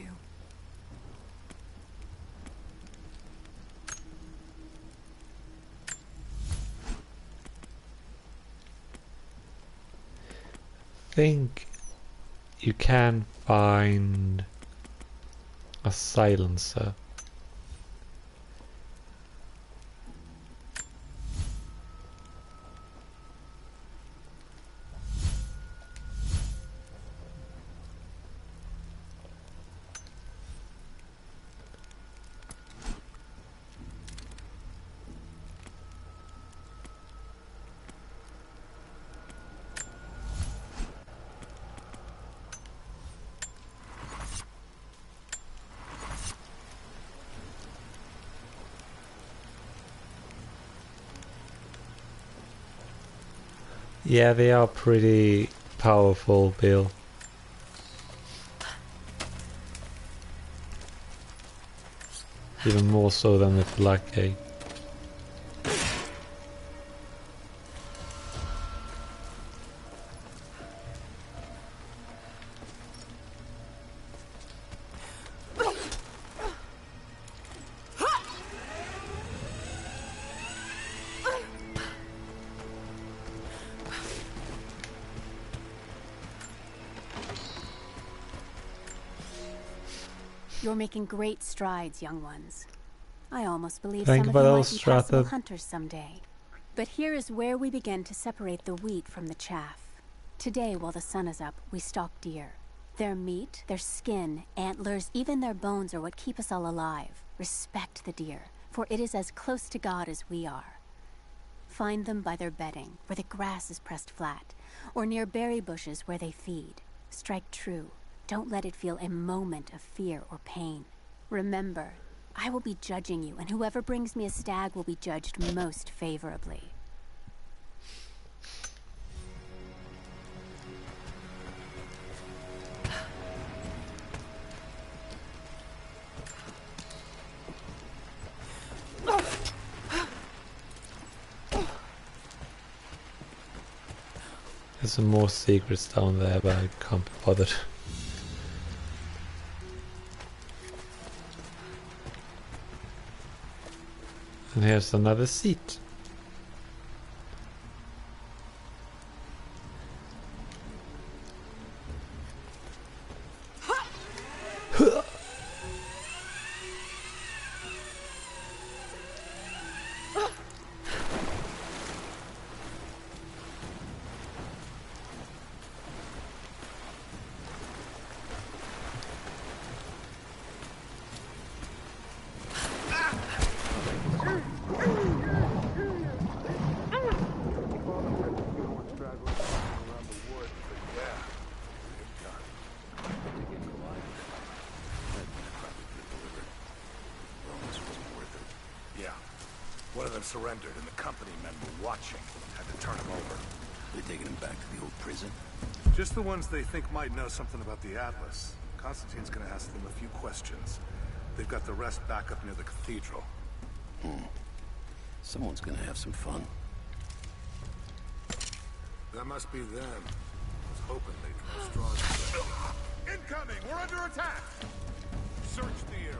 I think you can find a silencer. Yeah, they are pretty powerful, Bill. Even more so than the Flake. You're making great strides, young ones. I almost believe Think some of about you might those, be possible Stratha. hunters someday. But here is where we begin to separate the wheat from the chaff. Today, while the sun is up, we stalk deer. Their meat, their skin, antlers, even their bones are what keep us all alive. Respect the deer, for it is as close to God as we are. Find them by their bedding, where the grass is pressed flat, or near berry bushes where they feed. Strike true. Don't let it feel a moment of fear or pain. Remember, I will be judging you, and whoever brings me a stag will be judged most favorably. There's some more secrets down there, but I can't be bothered. And here's another seat. One of them surrendered, and the company men were watching. Had to turn him over. They taking him back to the old prison? Just the ones they think might know something about the Atlas. Constantine's gonna ask them a few questions. They've got the rest back up near the cathedral. Someone's gonna have some fun. That must be them. I was hoping they'd draw straws. Incoming! We're under attack! Search the area.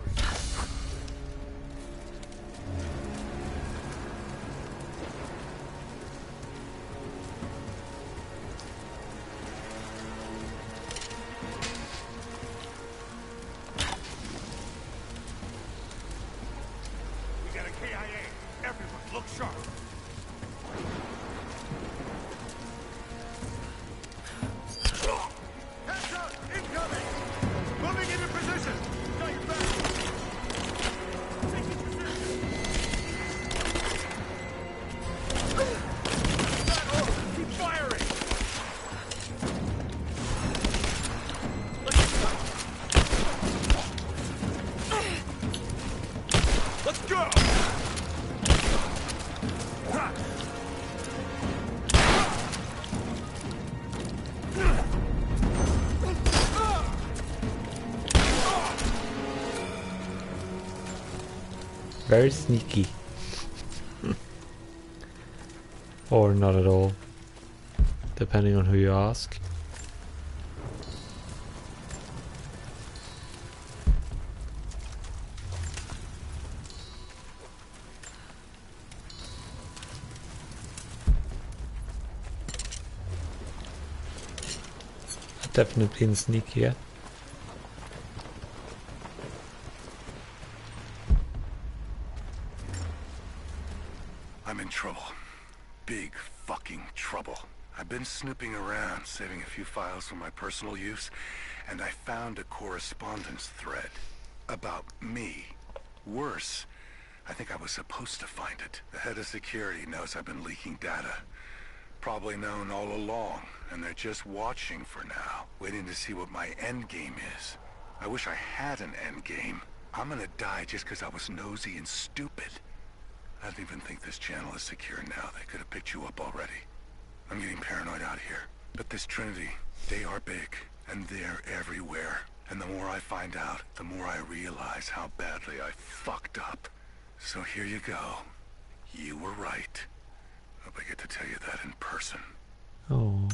Very sneaky. Or not at all, depending on who you ask. Definitely in sneakier. I'm in trouble. Big fucking trouble. I've been snooping around, saving a few files for my personal use, and I found a correspondence thread about me. Worse, I think I was supposed to find it. The head of security knows I've been leaking data. Probably known all along, and they're just watching for now, waiting to see what my endgame is. I wish I had an endgame. I'm gonna die just because I was nosy and stupid. I don't even think this channel is secure now. They could have picked you up already. I'm getting paranoid out here. But this Trinity, they are big, and they're everywhere. And the more I find out, the more I realize how badly I fucked up. So here you go. You were right. Hope I get to tell you that in person. Oh.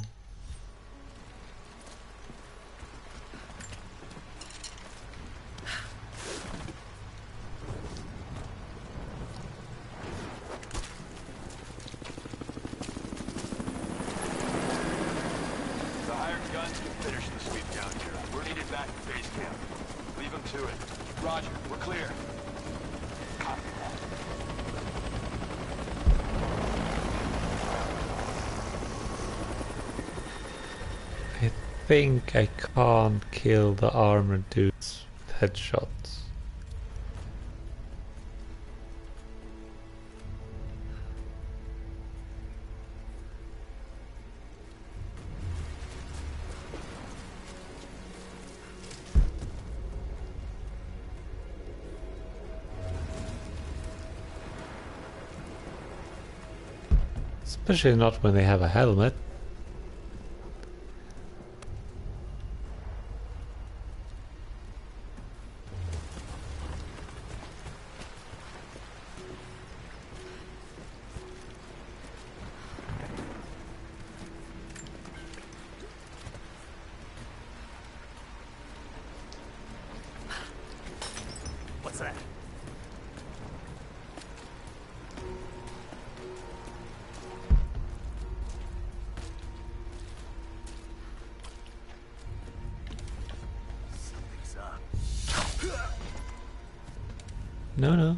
The hired guns can finish the sweep down here. We're needed back at base camp. Leave them to it. Roger, we're clear. Copy that. I think I can't kill the armored dudes with headshots. Especially not when they have a helmet. No, no.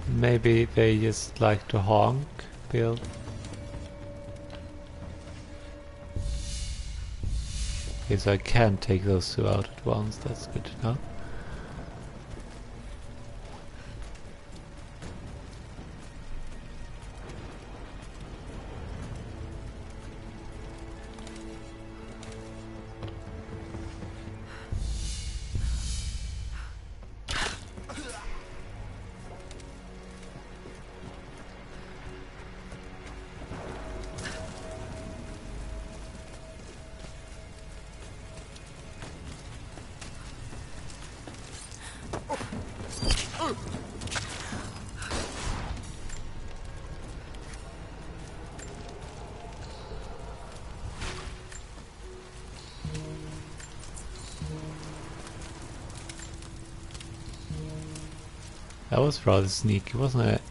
Maybe they just like to honk, Bill. Okay, so I can take those two out at once, that's good to know. That was rather sneaky, wasn't it?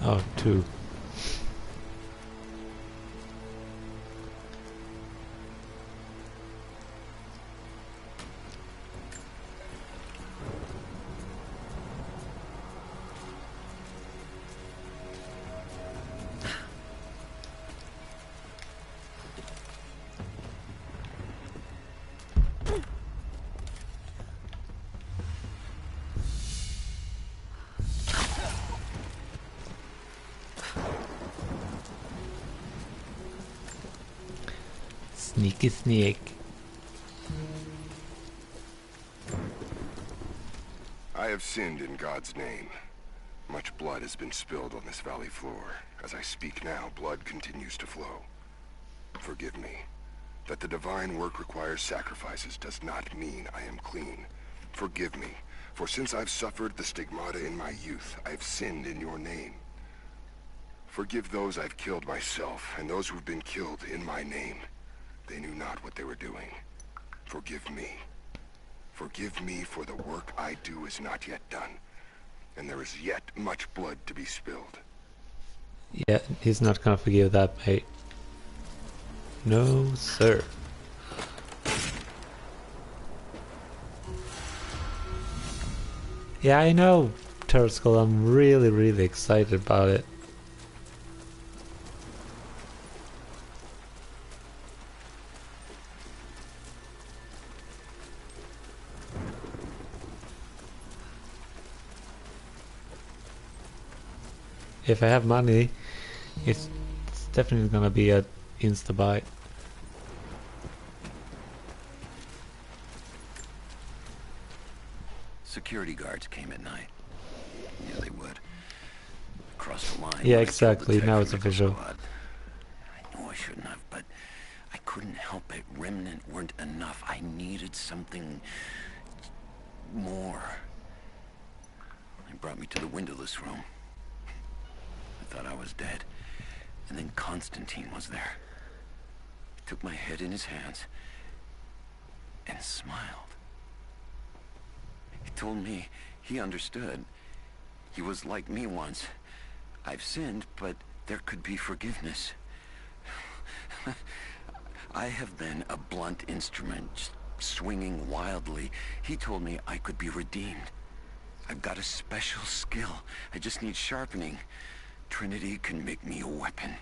Oh, two. Sneaky sneak. I have sinned in God's name. Much blood has been spilled on this valley floor. As I speak now, blood continues to flow. Forgive me. That the divine work requires sacrifices does not mean I am clean. Forgive me, for since I've suffered the stigmata in my youth, I have sinned in your name. Forgive those I've killed myself, and those who've been killed in my name. They knew not what they were doing. Forgive me. Forgive me, for the work I do is not yet done, and there is yet much blood to be spilled. Yeah, he's not gonna forgive that, mate. No, sir. Yeah, I know, Turret Skull. I'm really, really excited about it. If I have money, it's definitely gonna be a insta-buy. Security guards came at night. Yeah, they would. crossed the line. Yeah, exactly. Now it's official. I know I shouldn't have, but I couldn't help it. Remnant weren't enough. I needed something more. They brought me to the windowless room. I thought I was dead. And then Constantine was there. He took my head in his hands and smiled. He told me he understood. He was like me once. I've sinned, but there could be forgiveness. I have been a blunt instrument, just swinging wildly. He told me I could be redeemed. I've got a special skill. I just need sharpening. Trinity can make me a weapon.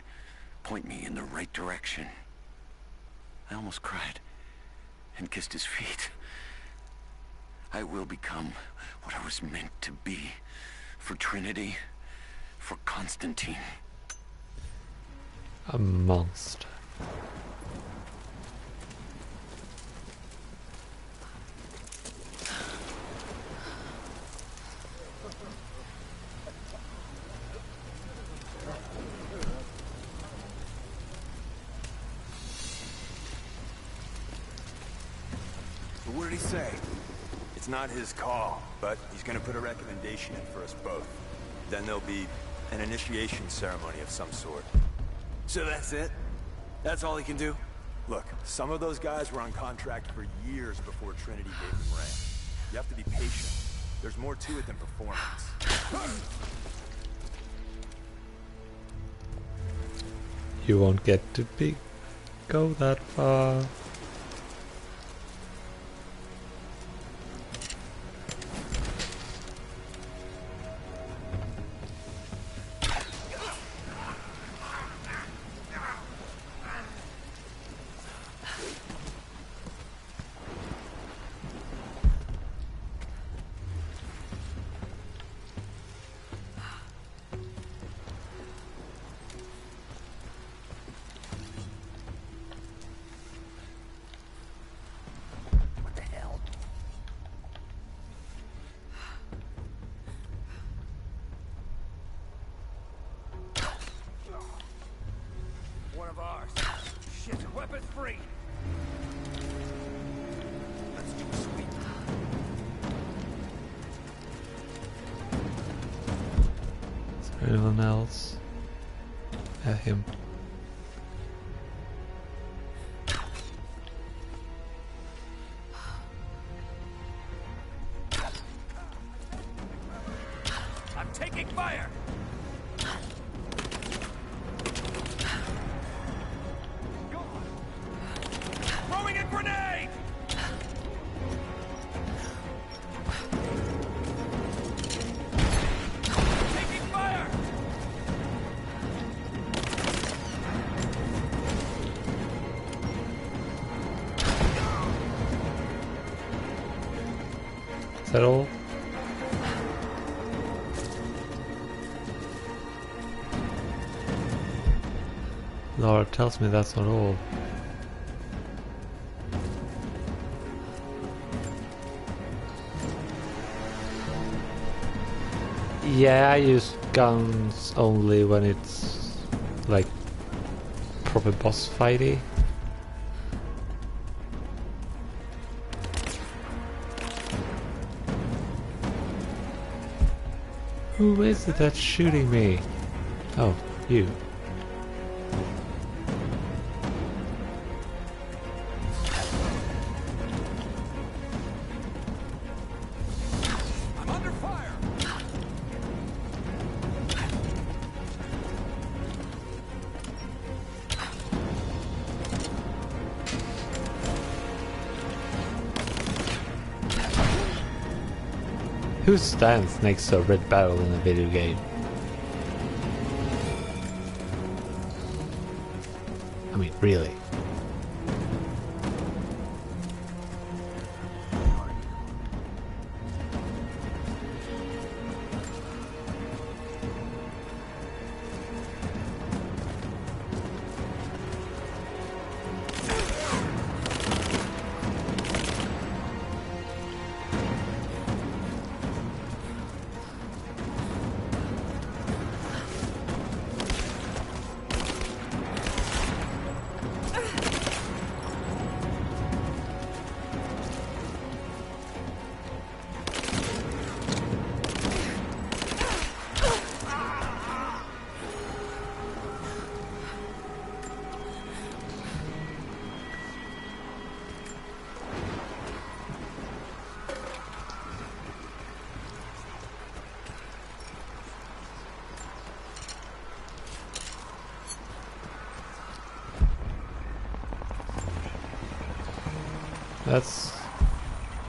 Point me in the right direction. I almost cried and kissed his feet. I will become what I was meant to be. For Trinity. For Constantine. A monster. What did he say? It's not his call, but he's gonna put a recommendation in for us both. Then there'll be an initiation ceremony of some sort. So that's it? That's all he can do? Look, some of those guys were on contract for years before Trinity gave them rank. You have to be patient. There's more to it than performance. You won't get to go that far. One of ours. Shit, weapons free. Let's do a sweep. Is there anyone else? Him. I'm taking fire. Throwing a grenade! Taking fire! Is that all? Laura tells me that's not all. Yeah, I use guns only when it's like proper boss fighty. Who is it that's shooting me? Oh, you. I'm under fire! Who stands next to a red barrel in a video game? I mean, really? That's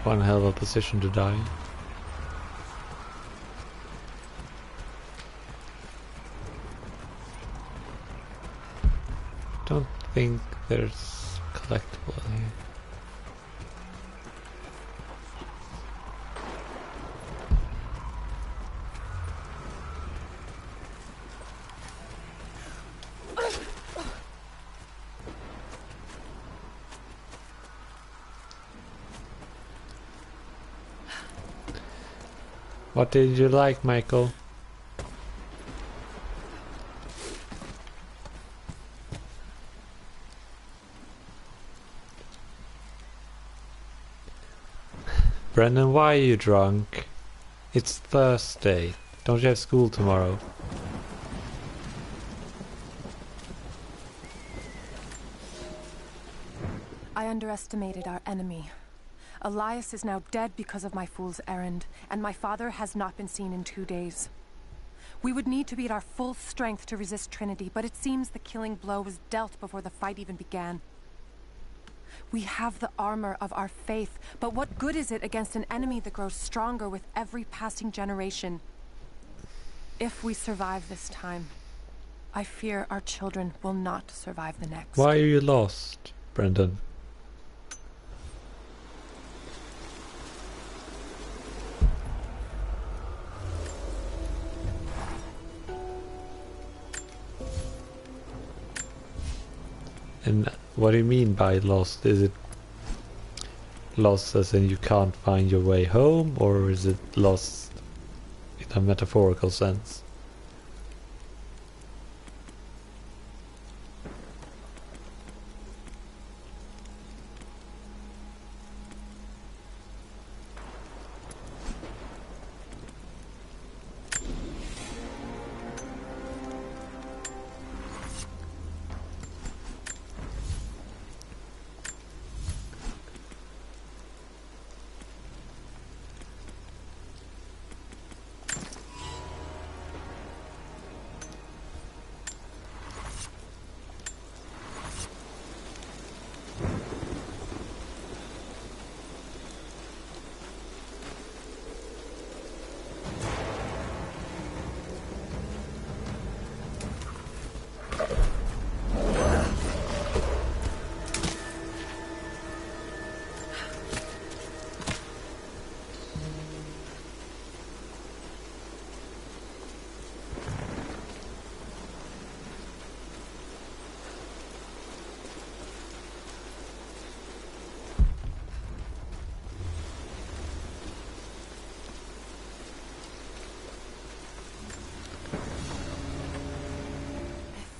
one hell of a position to die. Don't think there's collectible here. What did you like, Michael? Brendan, why are you drunk? It's Thursday. Don't you have school tomorrow? I underestimated our enemy. Elias is now dead because of my fool's errand, and my father has not been seen in 2 days. We would need to be at our full strength to resist Trinity, but it seems the killing blow was dealt before the fight even began. We have the armor of our faith, but what good is it against an enemy that grows stronger with every passing generation? If we survive this time, I fear our children will not survive the next. Why are you lost, Brendan? And what do you mean by lost? Is it lost as in you can't find your way home, or is it lost in a metaphorical sense?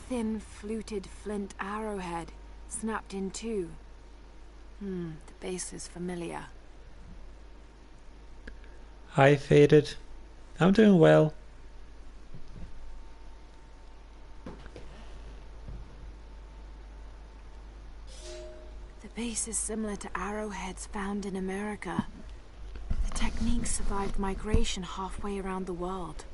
Thin, fluted flint arrowhead, snapped in two. The base is familiar. Hi, Faded. I'm doing well. The base is similar to arrowheads found in America. The technique survived migration halfway around the world.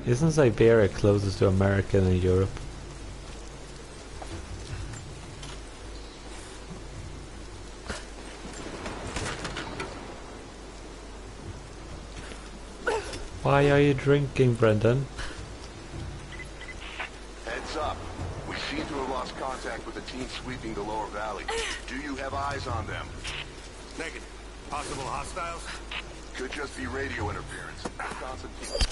Isn't Siberia closest to America than Europe? Why are you drinking, Brendan? Heads up. We seem to have lost contact with the team sweeping the lower valley. Do you have eyes on them? Negative. Possible hostiles? Could just be radio interference. Constantine.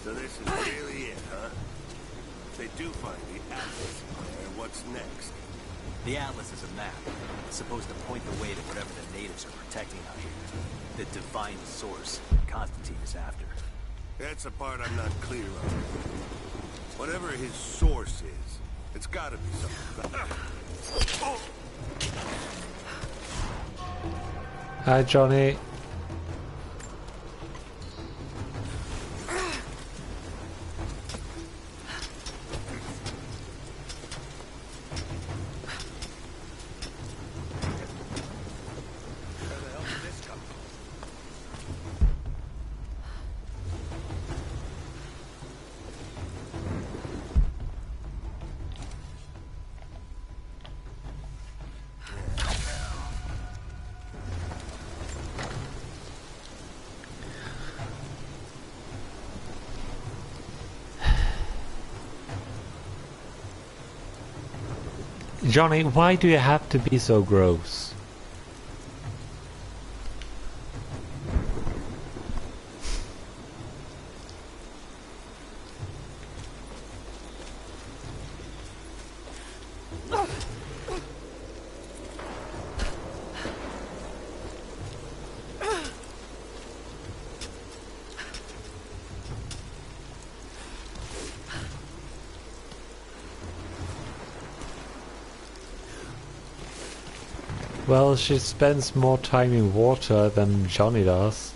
So this is really it, huh? If they do find the Atlas there, what's next? The Atlas is a map. It's supposed to point the way to whatever the natives are protecting out here. The divine source Constantine is after. That's the part I'm not clear on. Whatever his source is, it's gotta be something. Hi, Johnny. Johnny, why do you have to be so gross? Well, she spends more time in water than Johnny does.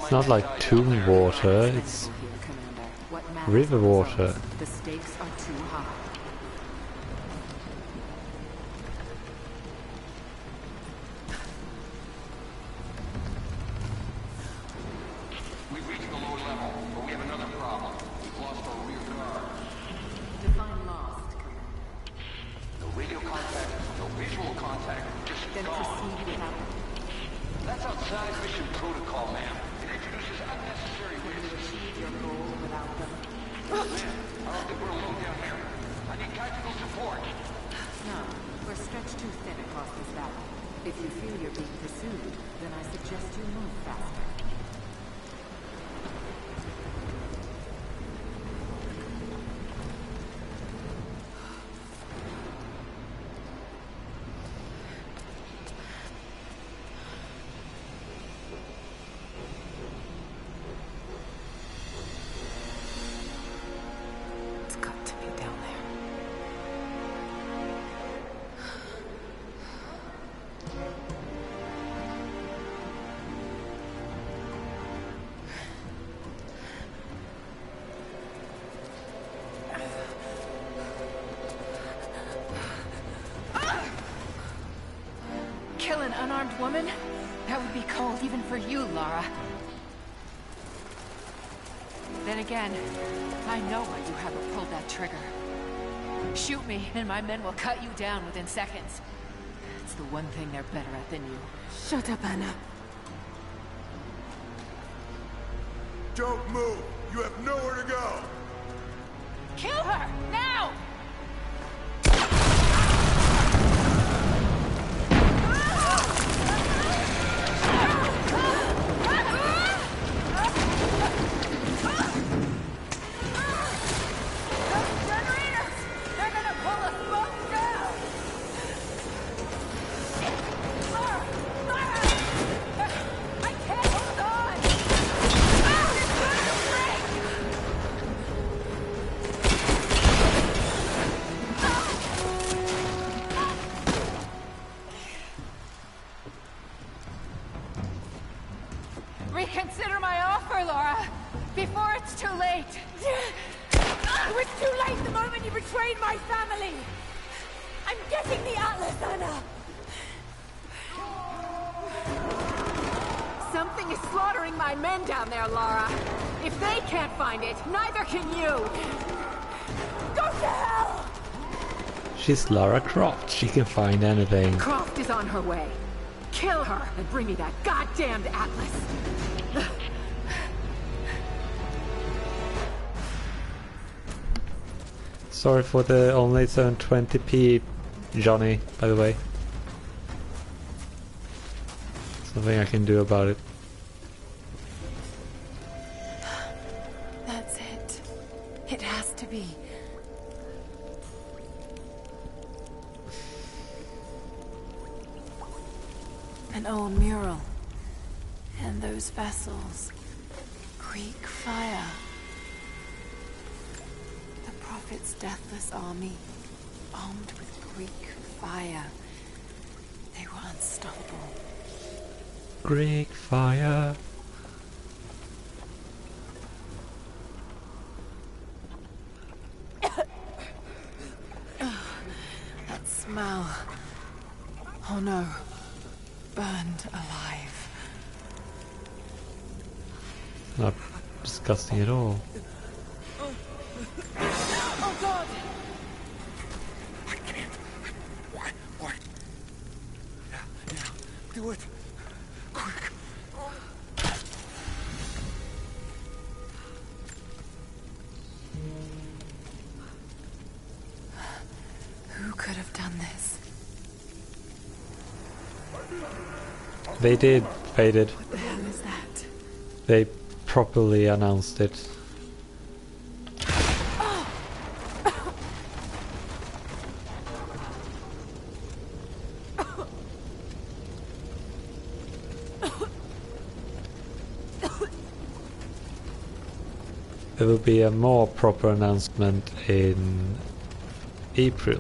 It's not like tomb water, it's river water. The stakes are too high. We've reached the lower level, but we have another problem. We've lost our rear guard. Define lost. No radio contact, no visual contact, just then gone. Proceed without it. That's outside mission protocol, ma'am. It introduces unnecessary risks. You achieve your goal without them. Ma'am, I don't think we're alone down here. I need tactical support. No, we're stretched too thin across this valley. If you feel you're being pursued, then I suggest you move faster. It's got to be down there. Kill an unarmed woman? That would be cold even for you, Lara. Then again, I know why you haven't pulled that trigger. Shoot me, and my men will cut you down within seconds. It's the one thing they're better at than you. Shut up, Anna. Don't move! You have nowhere to go! Kill her! Now! too late. It was too late the moment you betrayed my family. I'm getting the Atlas, Anna. Something is slaughtering my men down there, Lara. If they can't find it, neither can you. Go to hell! She's Lara Croft. She can find anything. Croft is on her way. Kill her and bring me that goddamned Atlas. Sorry for the only 720p, Johnny, by the way. Nothing I can do about it. That's it. It has to be. An old mural. And those vessels. Greek fire. The Prophet's deathless army, armed with Greek fire. They were unstoppable. Greek fire. That smell. Oh no. Burned alive. Not disgusting at all. Oh God! I can't. Why? Yeah, do it. Quick. Who could have done this? They did. They did. What the hell is that? They properly announced it. There will be a more proper announcement in April.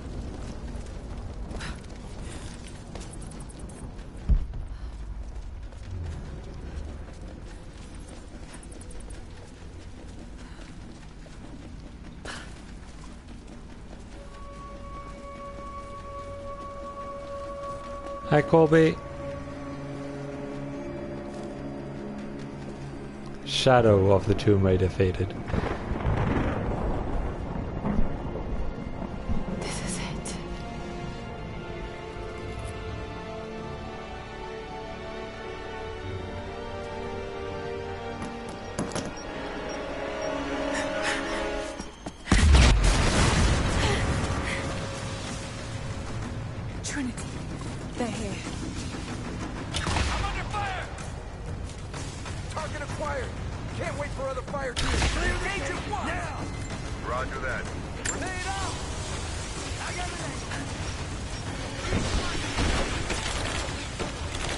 Hi, Colby. Shadow of the Tomb Raider faded. This is it. Trinity, they're here. I'm under fire! Target acquired! Can't wait for other fire teams! Clear the gate now! Roger that. Grenade out! I got it!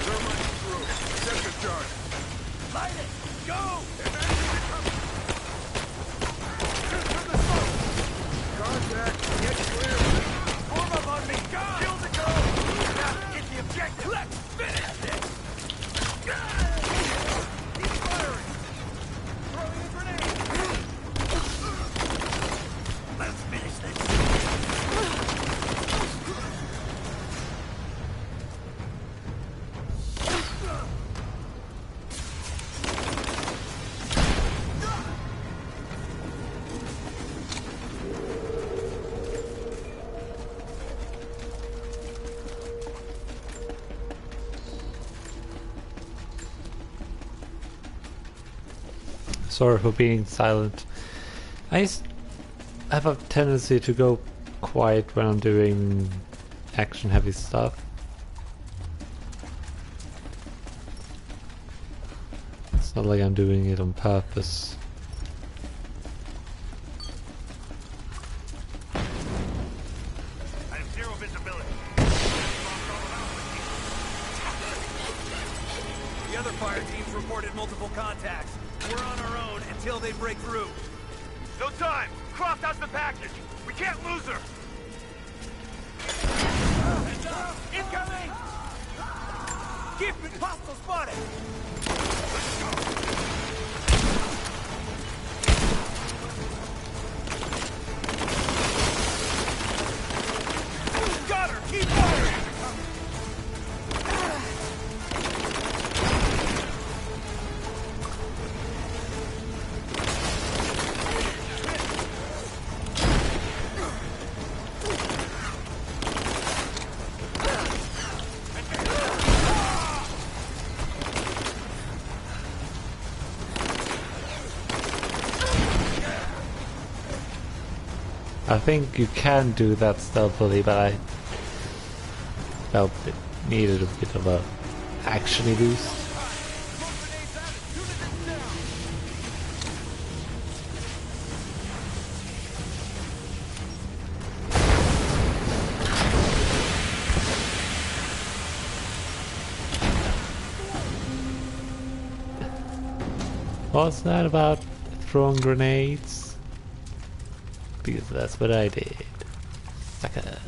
Thermite through. Second charge. Light it! Go! From the smoke. Contact. Get clear. Form up on me! Go! Kill the go! Now get the objective! Let's finish this! Keep firing! Throwing a grenade! Let's finish this! Sorry for being silent. I have a tendency to go quiet when I'm doing action-heavy stuff. It's not like I'm doing it on purpose. I have zero visibility. The other fire teams reported multiple contacts. We're on our own until they break through. No time! Croft has the package! We can't lose her! Heads up! Incoming! Keep it! Hostile spotted! Let's go! I think you can do that stealthily, but I felt it needed a bit of a actiony boost. What's that about throwing grenades? Because that's what I did. Sucker.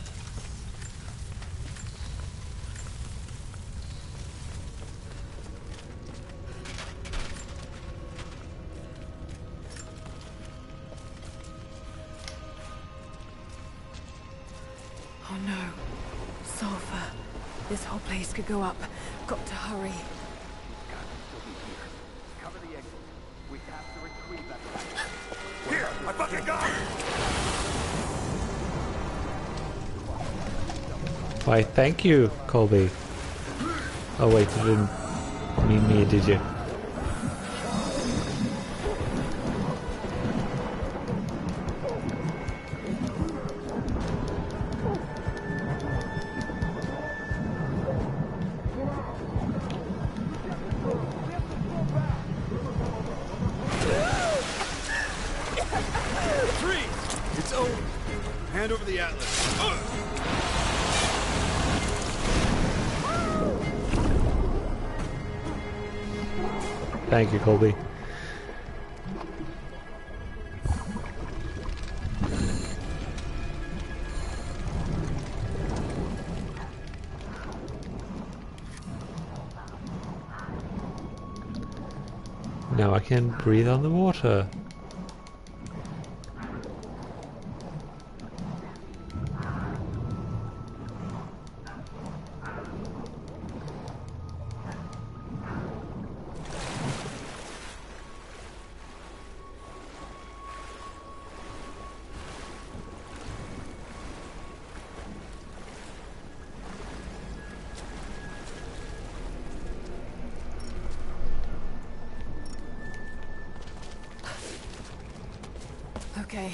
Oh no. Sulfur. This whole place could go up. Got to hurry. Here, I fucking got it! Why, thank you, Colby. Oh wait, you didn't mean me, did you? It's over. Hand over the atlas. Thank you, Colby. Now I can breathe on the water. Okay,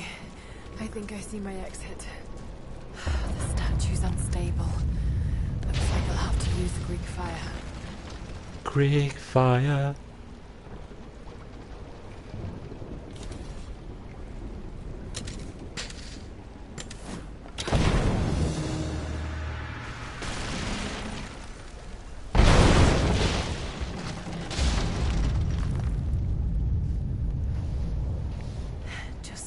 I think I see my exit. The statue's unstable. Looks like I'll have to use Greek fire. Greek fire.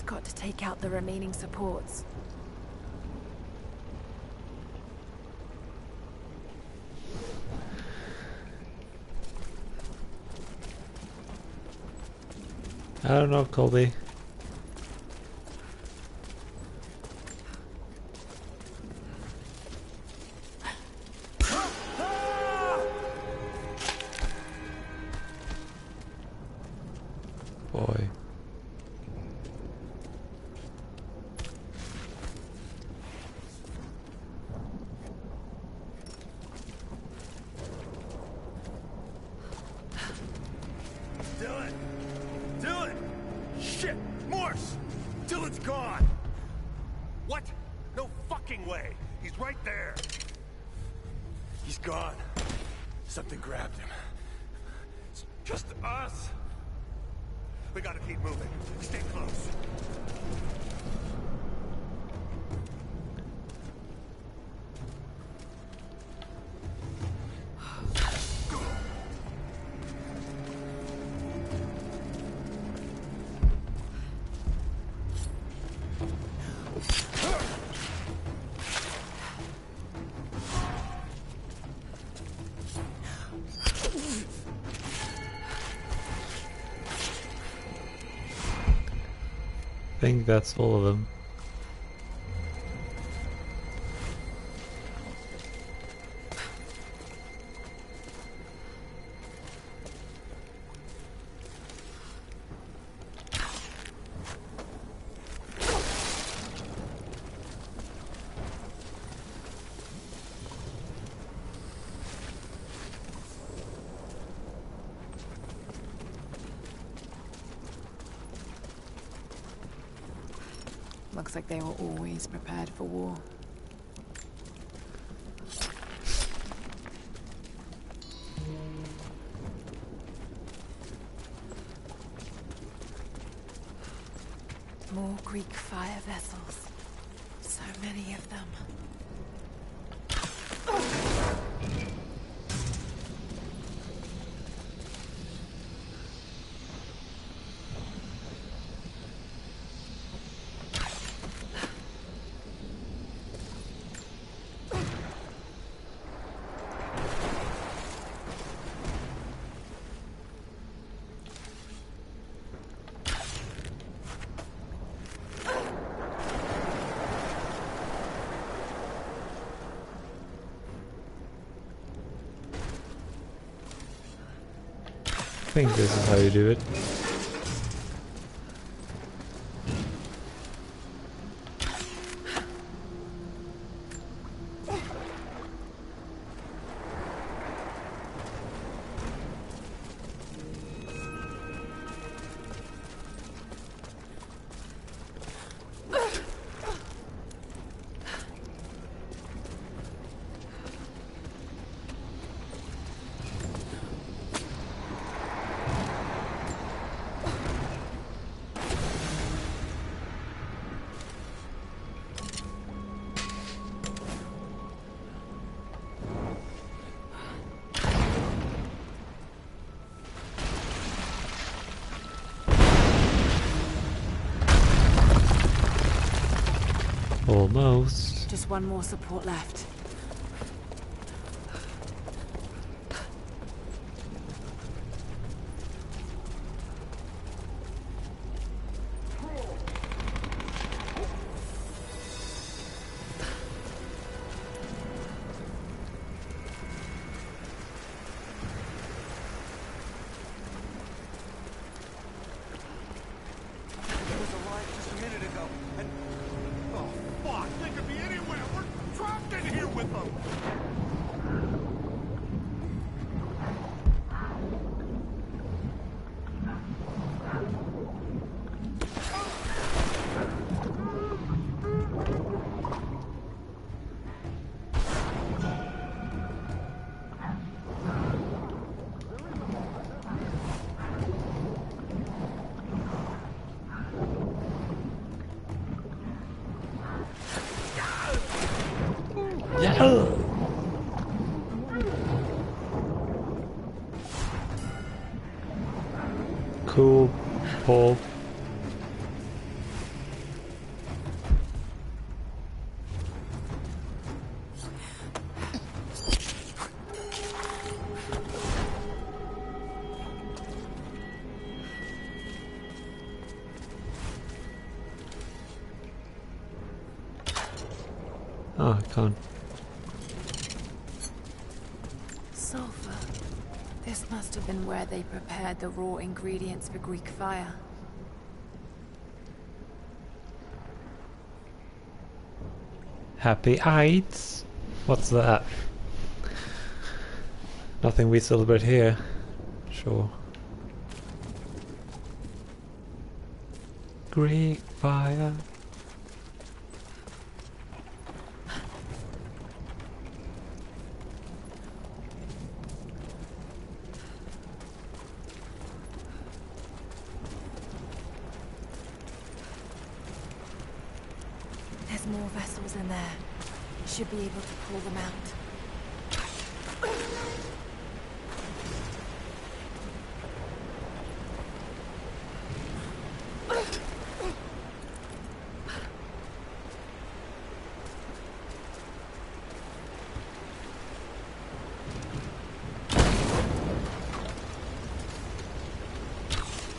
Got to take out the remaining supports. I don't know, Colby. Boy. Shit! Morse! Dylan's gone! What? No fucking way! He's right there! He's gone. Something grabbed him. It's just us! We gotta keep moving. Stay close. I think that's all of them. Looks like they were always prepared for war. More Greek fire vessels. So many of them. I think this is how you do it. Almost. Just one more support left. Cool, Paul. Oh, I can't. Sulfur. This must have been where they prepared the raw ingredients for Greek fire. Happy Eights? What's that? Nothing we celebrate here. Sure. Greek fire. There's more vessels in there. Should be able to pull them out.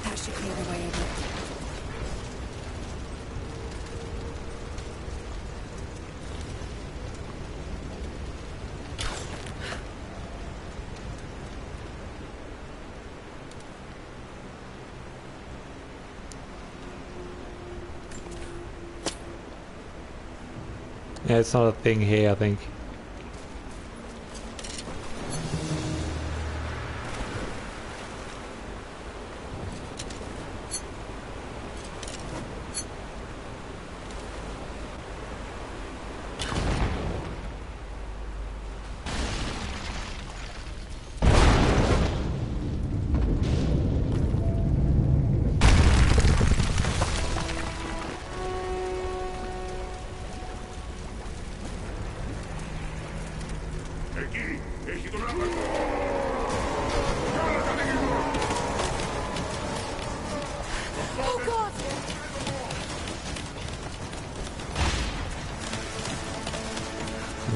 That should clear the way a bit. Yeah, it's not a thing here, I think.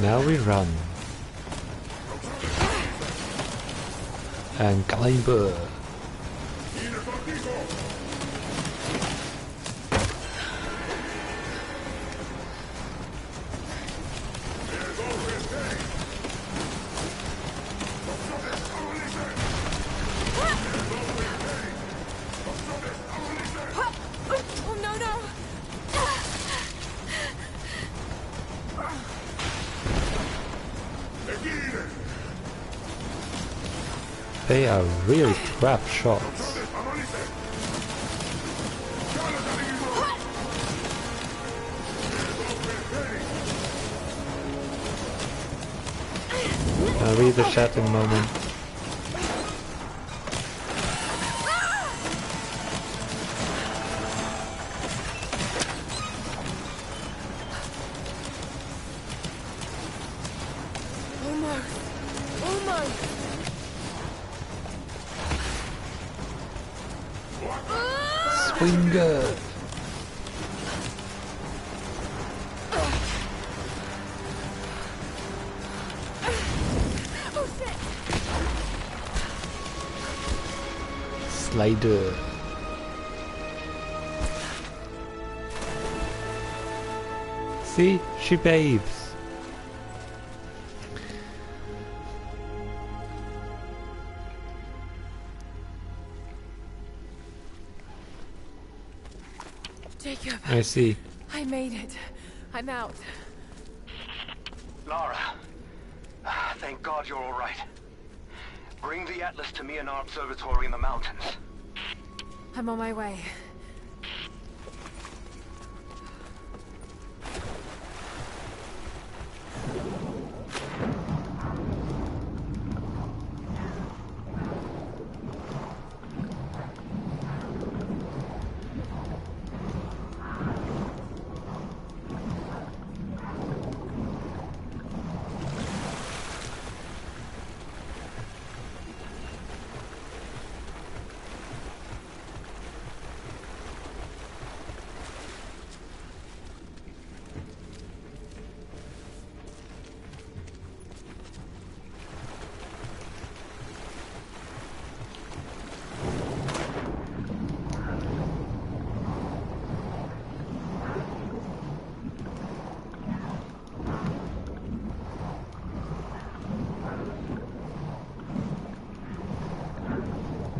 Now we run. And climber. They are really crap shots. I'll read the chat in a moment. Swinger! Slider. See? She bathes. Jacob. I see. I made it. I'm out. Lara. Thank God you're all right. Bring the Atlas to me in our observatory in the mountains. I'm on my way.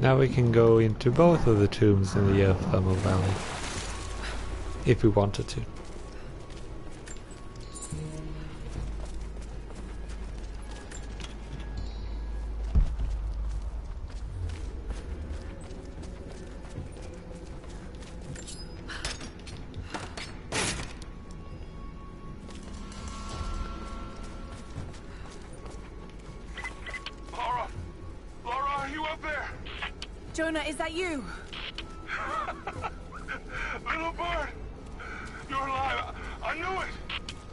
Now we can go into both of the tombs in the Geothermal Valley, if we wanted to. Jonah, is that you? Little bird! You're alive! I knew it!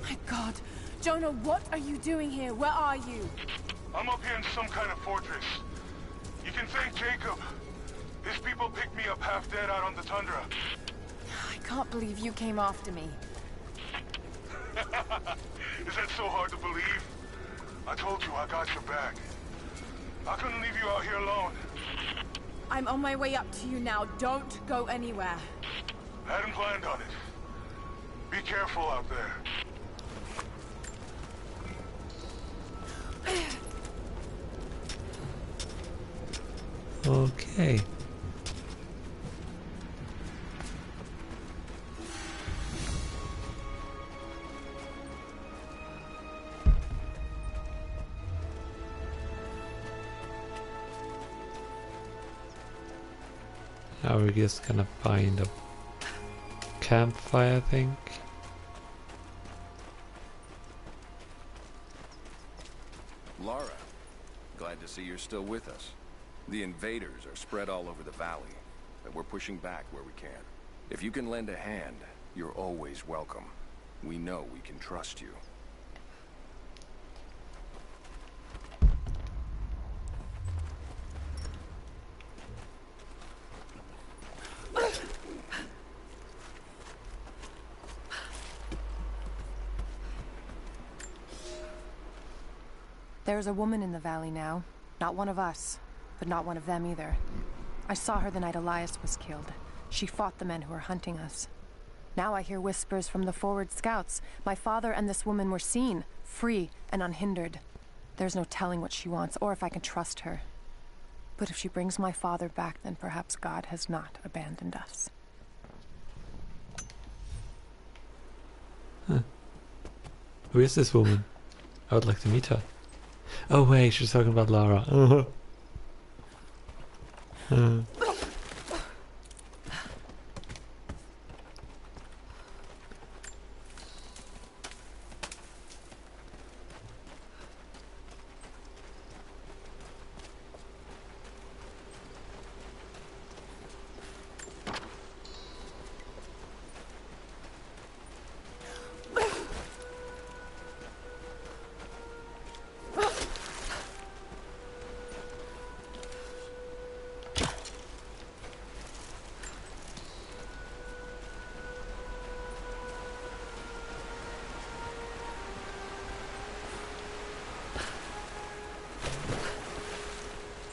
My God. Jonah, what are you doing here? Where are you? I'm up here in some kind of fortress. You can thank Jacob. His people picked me up half dead out on the tundra. I can't believe you came after me. Is that so hard to believe? I told you I got your back. I couldn't leave you out here alone. I'm on my way up to you now. Don't go anywhere. I hadn't planned on it. Be careful out there. Okay. Now we're just gonna find a campfire, I think. Lara, glad to see you're still with us. The invaders are spread all over the valley, and we're pushing back where we can. If you can lend a hand, you're always welcome. We know we can trust you. There's a woman in the valley now. Not one of us, but not one of them either. I saw her the night Elias was killed. She fought the men who were hunting us. Now I hear whispers from the forward scouts. My father and this woman were seen, free and unhindered. There's no telling what she wants, or if I can trust her. But if she brings my father back, then perhaps God has not abandoned us. Huh. Who is this woman? I would like to meet her. Oh wait, she's talking about Lara.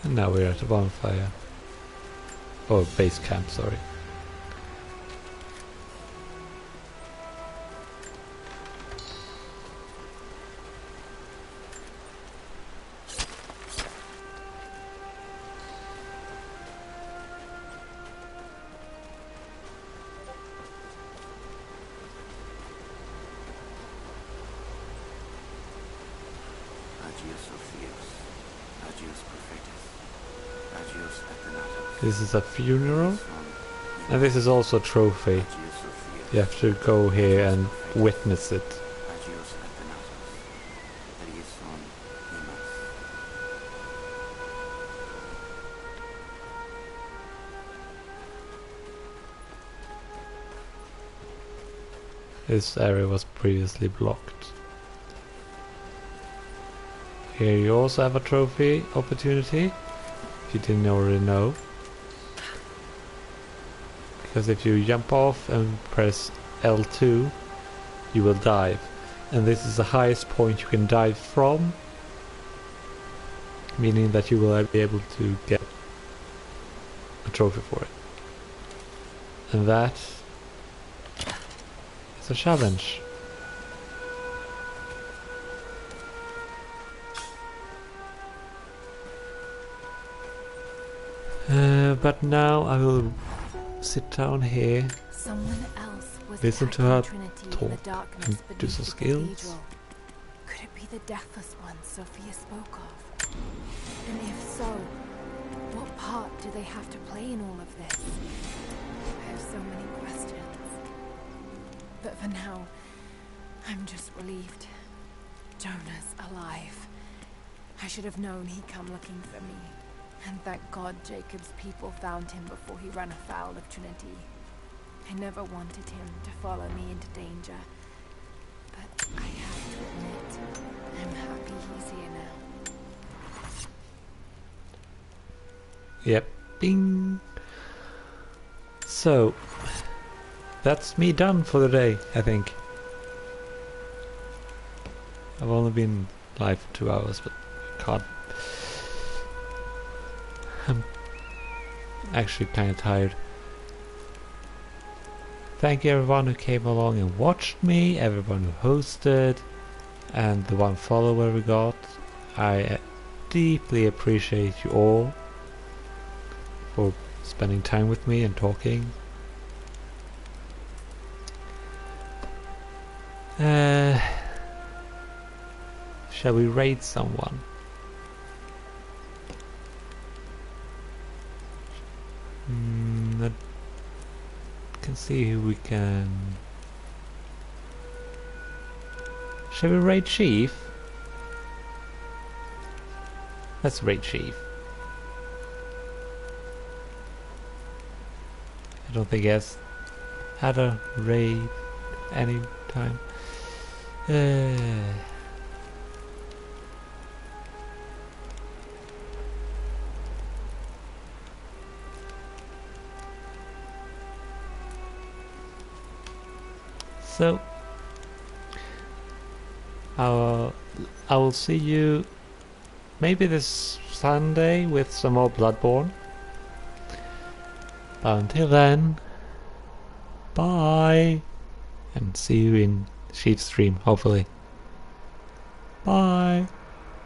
And now we're at a bonfire. Or base camp, sorry. This is a funeral, and this is also a trophy. You have to go here and witness it. This area was previously blocked. Here you also have a trophy opportunity, if you didn't already know. Because if you jump off and press L2, you will dive. And this is the highest point you can dive from, meaning that you will be able to get a trophy for it. And that is a challenge. But now I will sit down here, listen to her talk and do some skills. Could it be the deathless one Sophia spoke of? And if so, what part do they have to play in all of this? I have so many questions. But for now, I'm just relieved. Jonah's alive. I should have known he'd come looking for me. And thank God Jacob's people found him before he ran afoul of Trinity. I never wanted him to follow me into danger. But I have to admit, I'm happy he's here now. Yep. Bing. So, that's me done for the day, I think. I've only been live for 2 hours, but I can't. I'm actually kind of tired. Thank you everyone who came along and watched me, everyone who hosted, and the 1 follower we got. I deeply appreciate you all for spending time with me and talking. Shall we raid someone? I can see who we can. Shall we raid Chief? Let's raid Chief. I don't think he has had a raid any time. So I will see you maybe this Sunday with some more Bloodborne. But until then, bye, and see you in Sheep's stream, hopefully. Bye.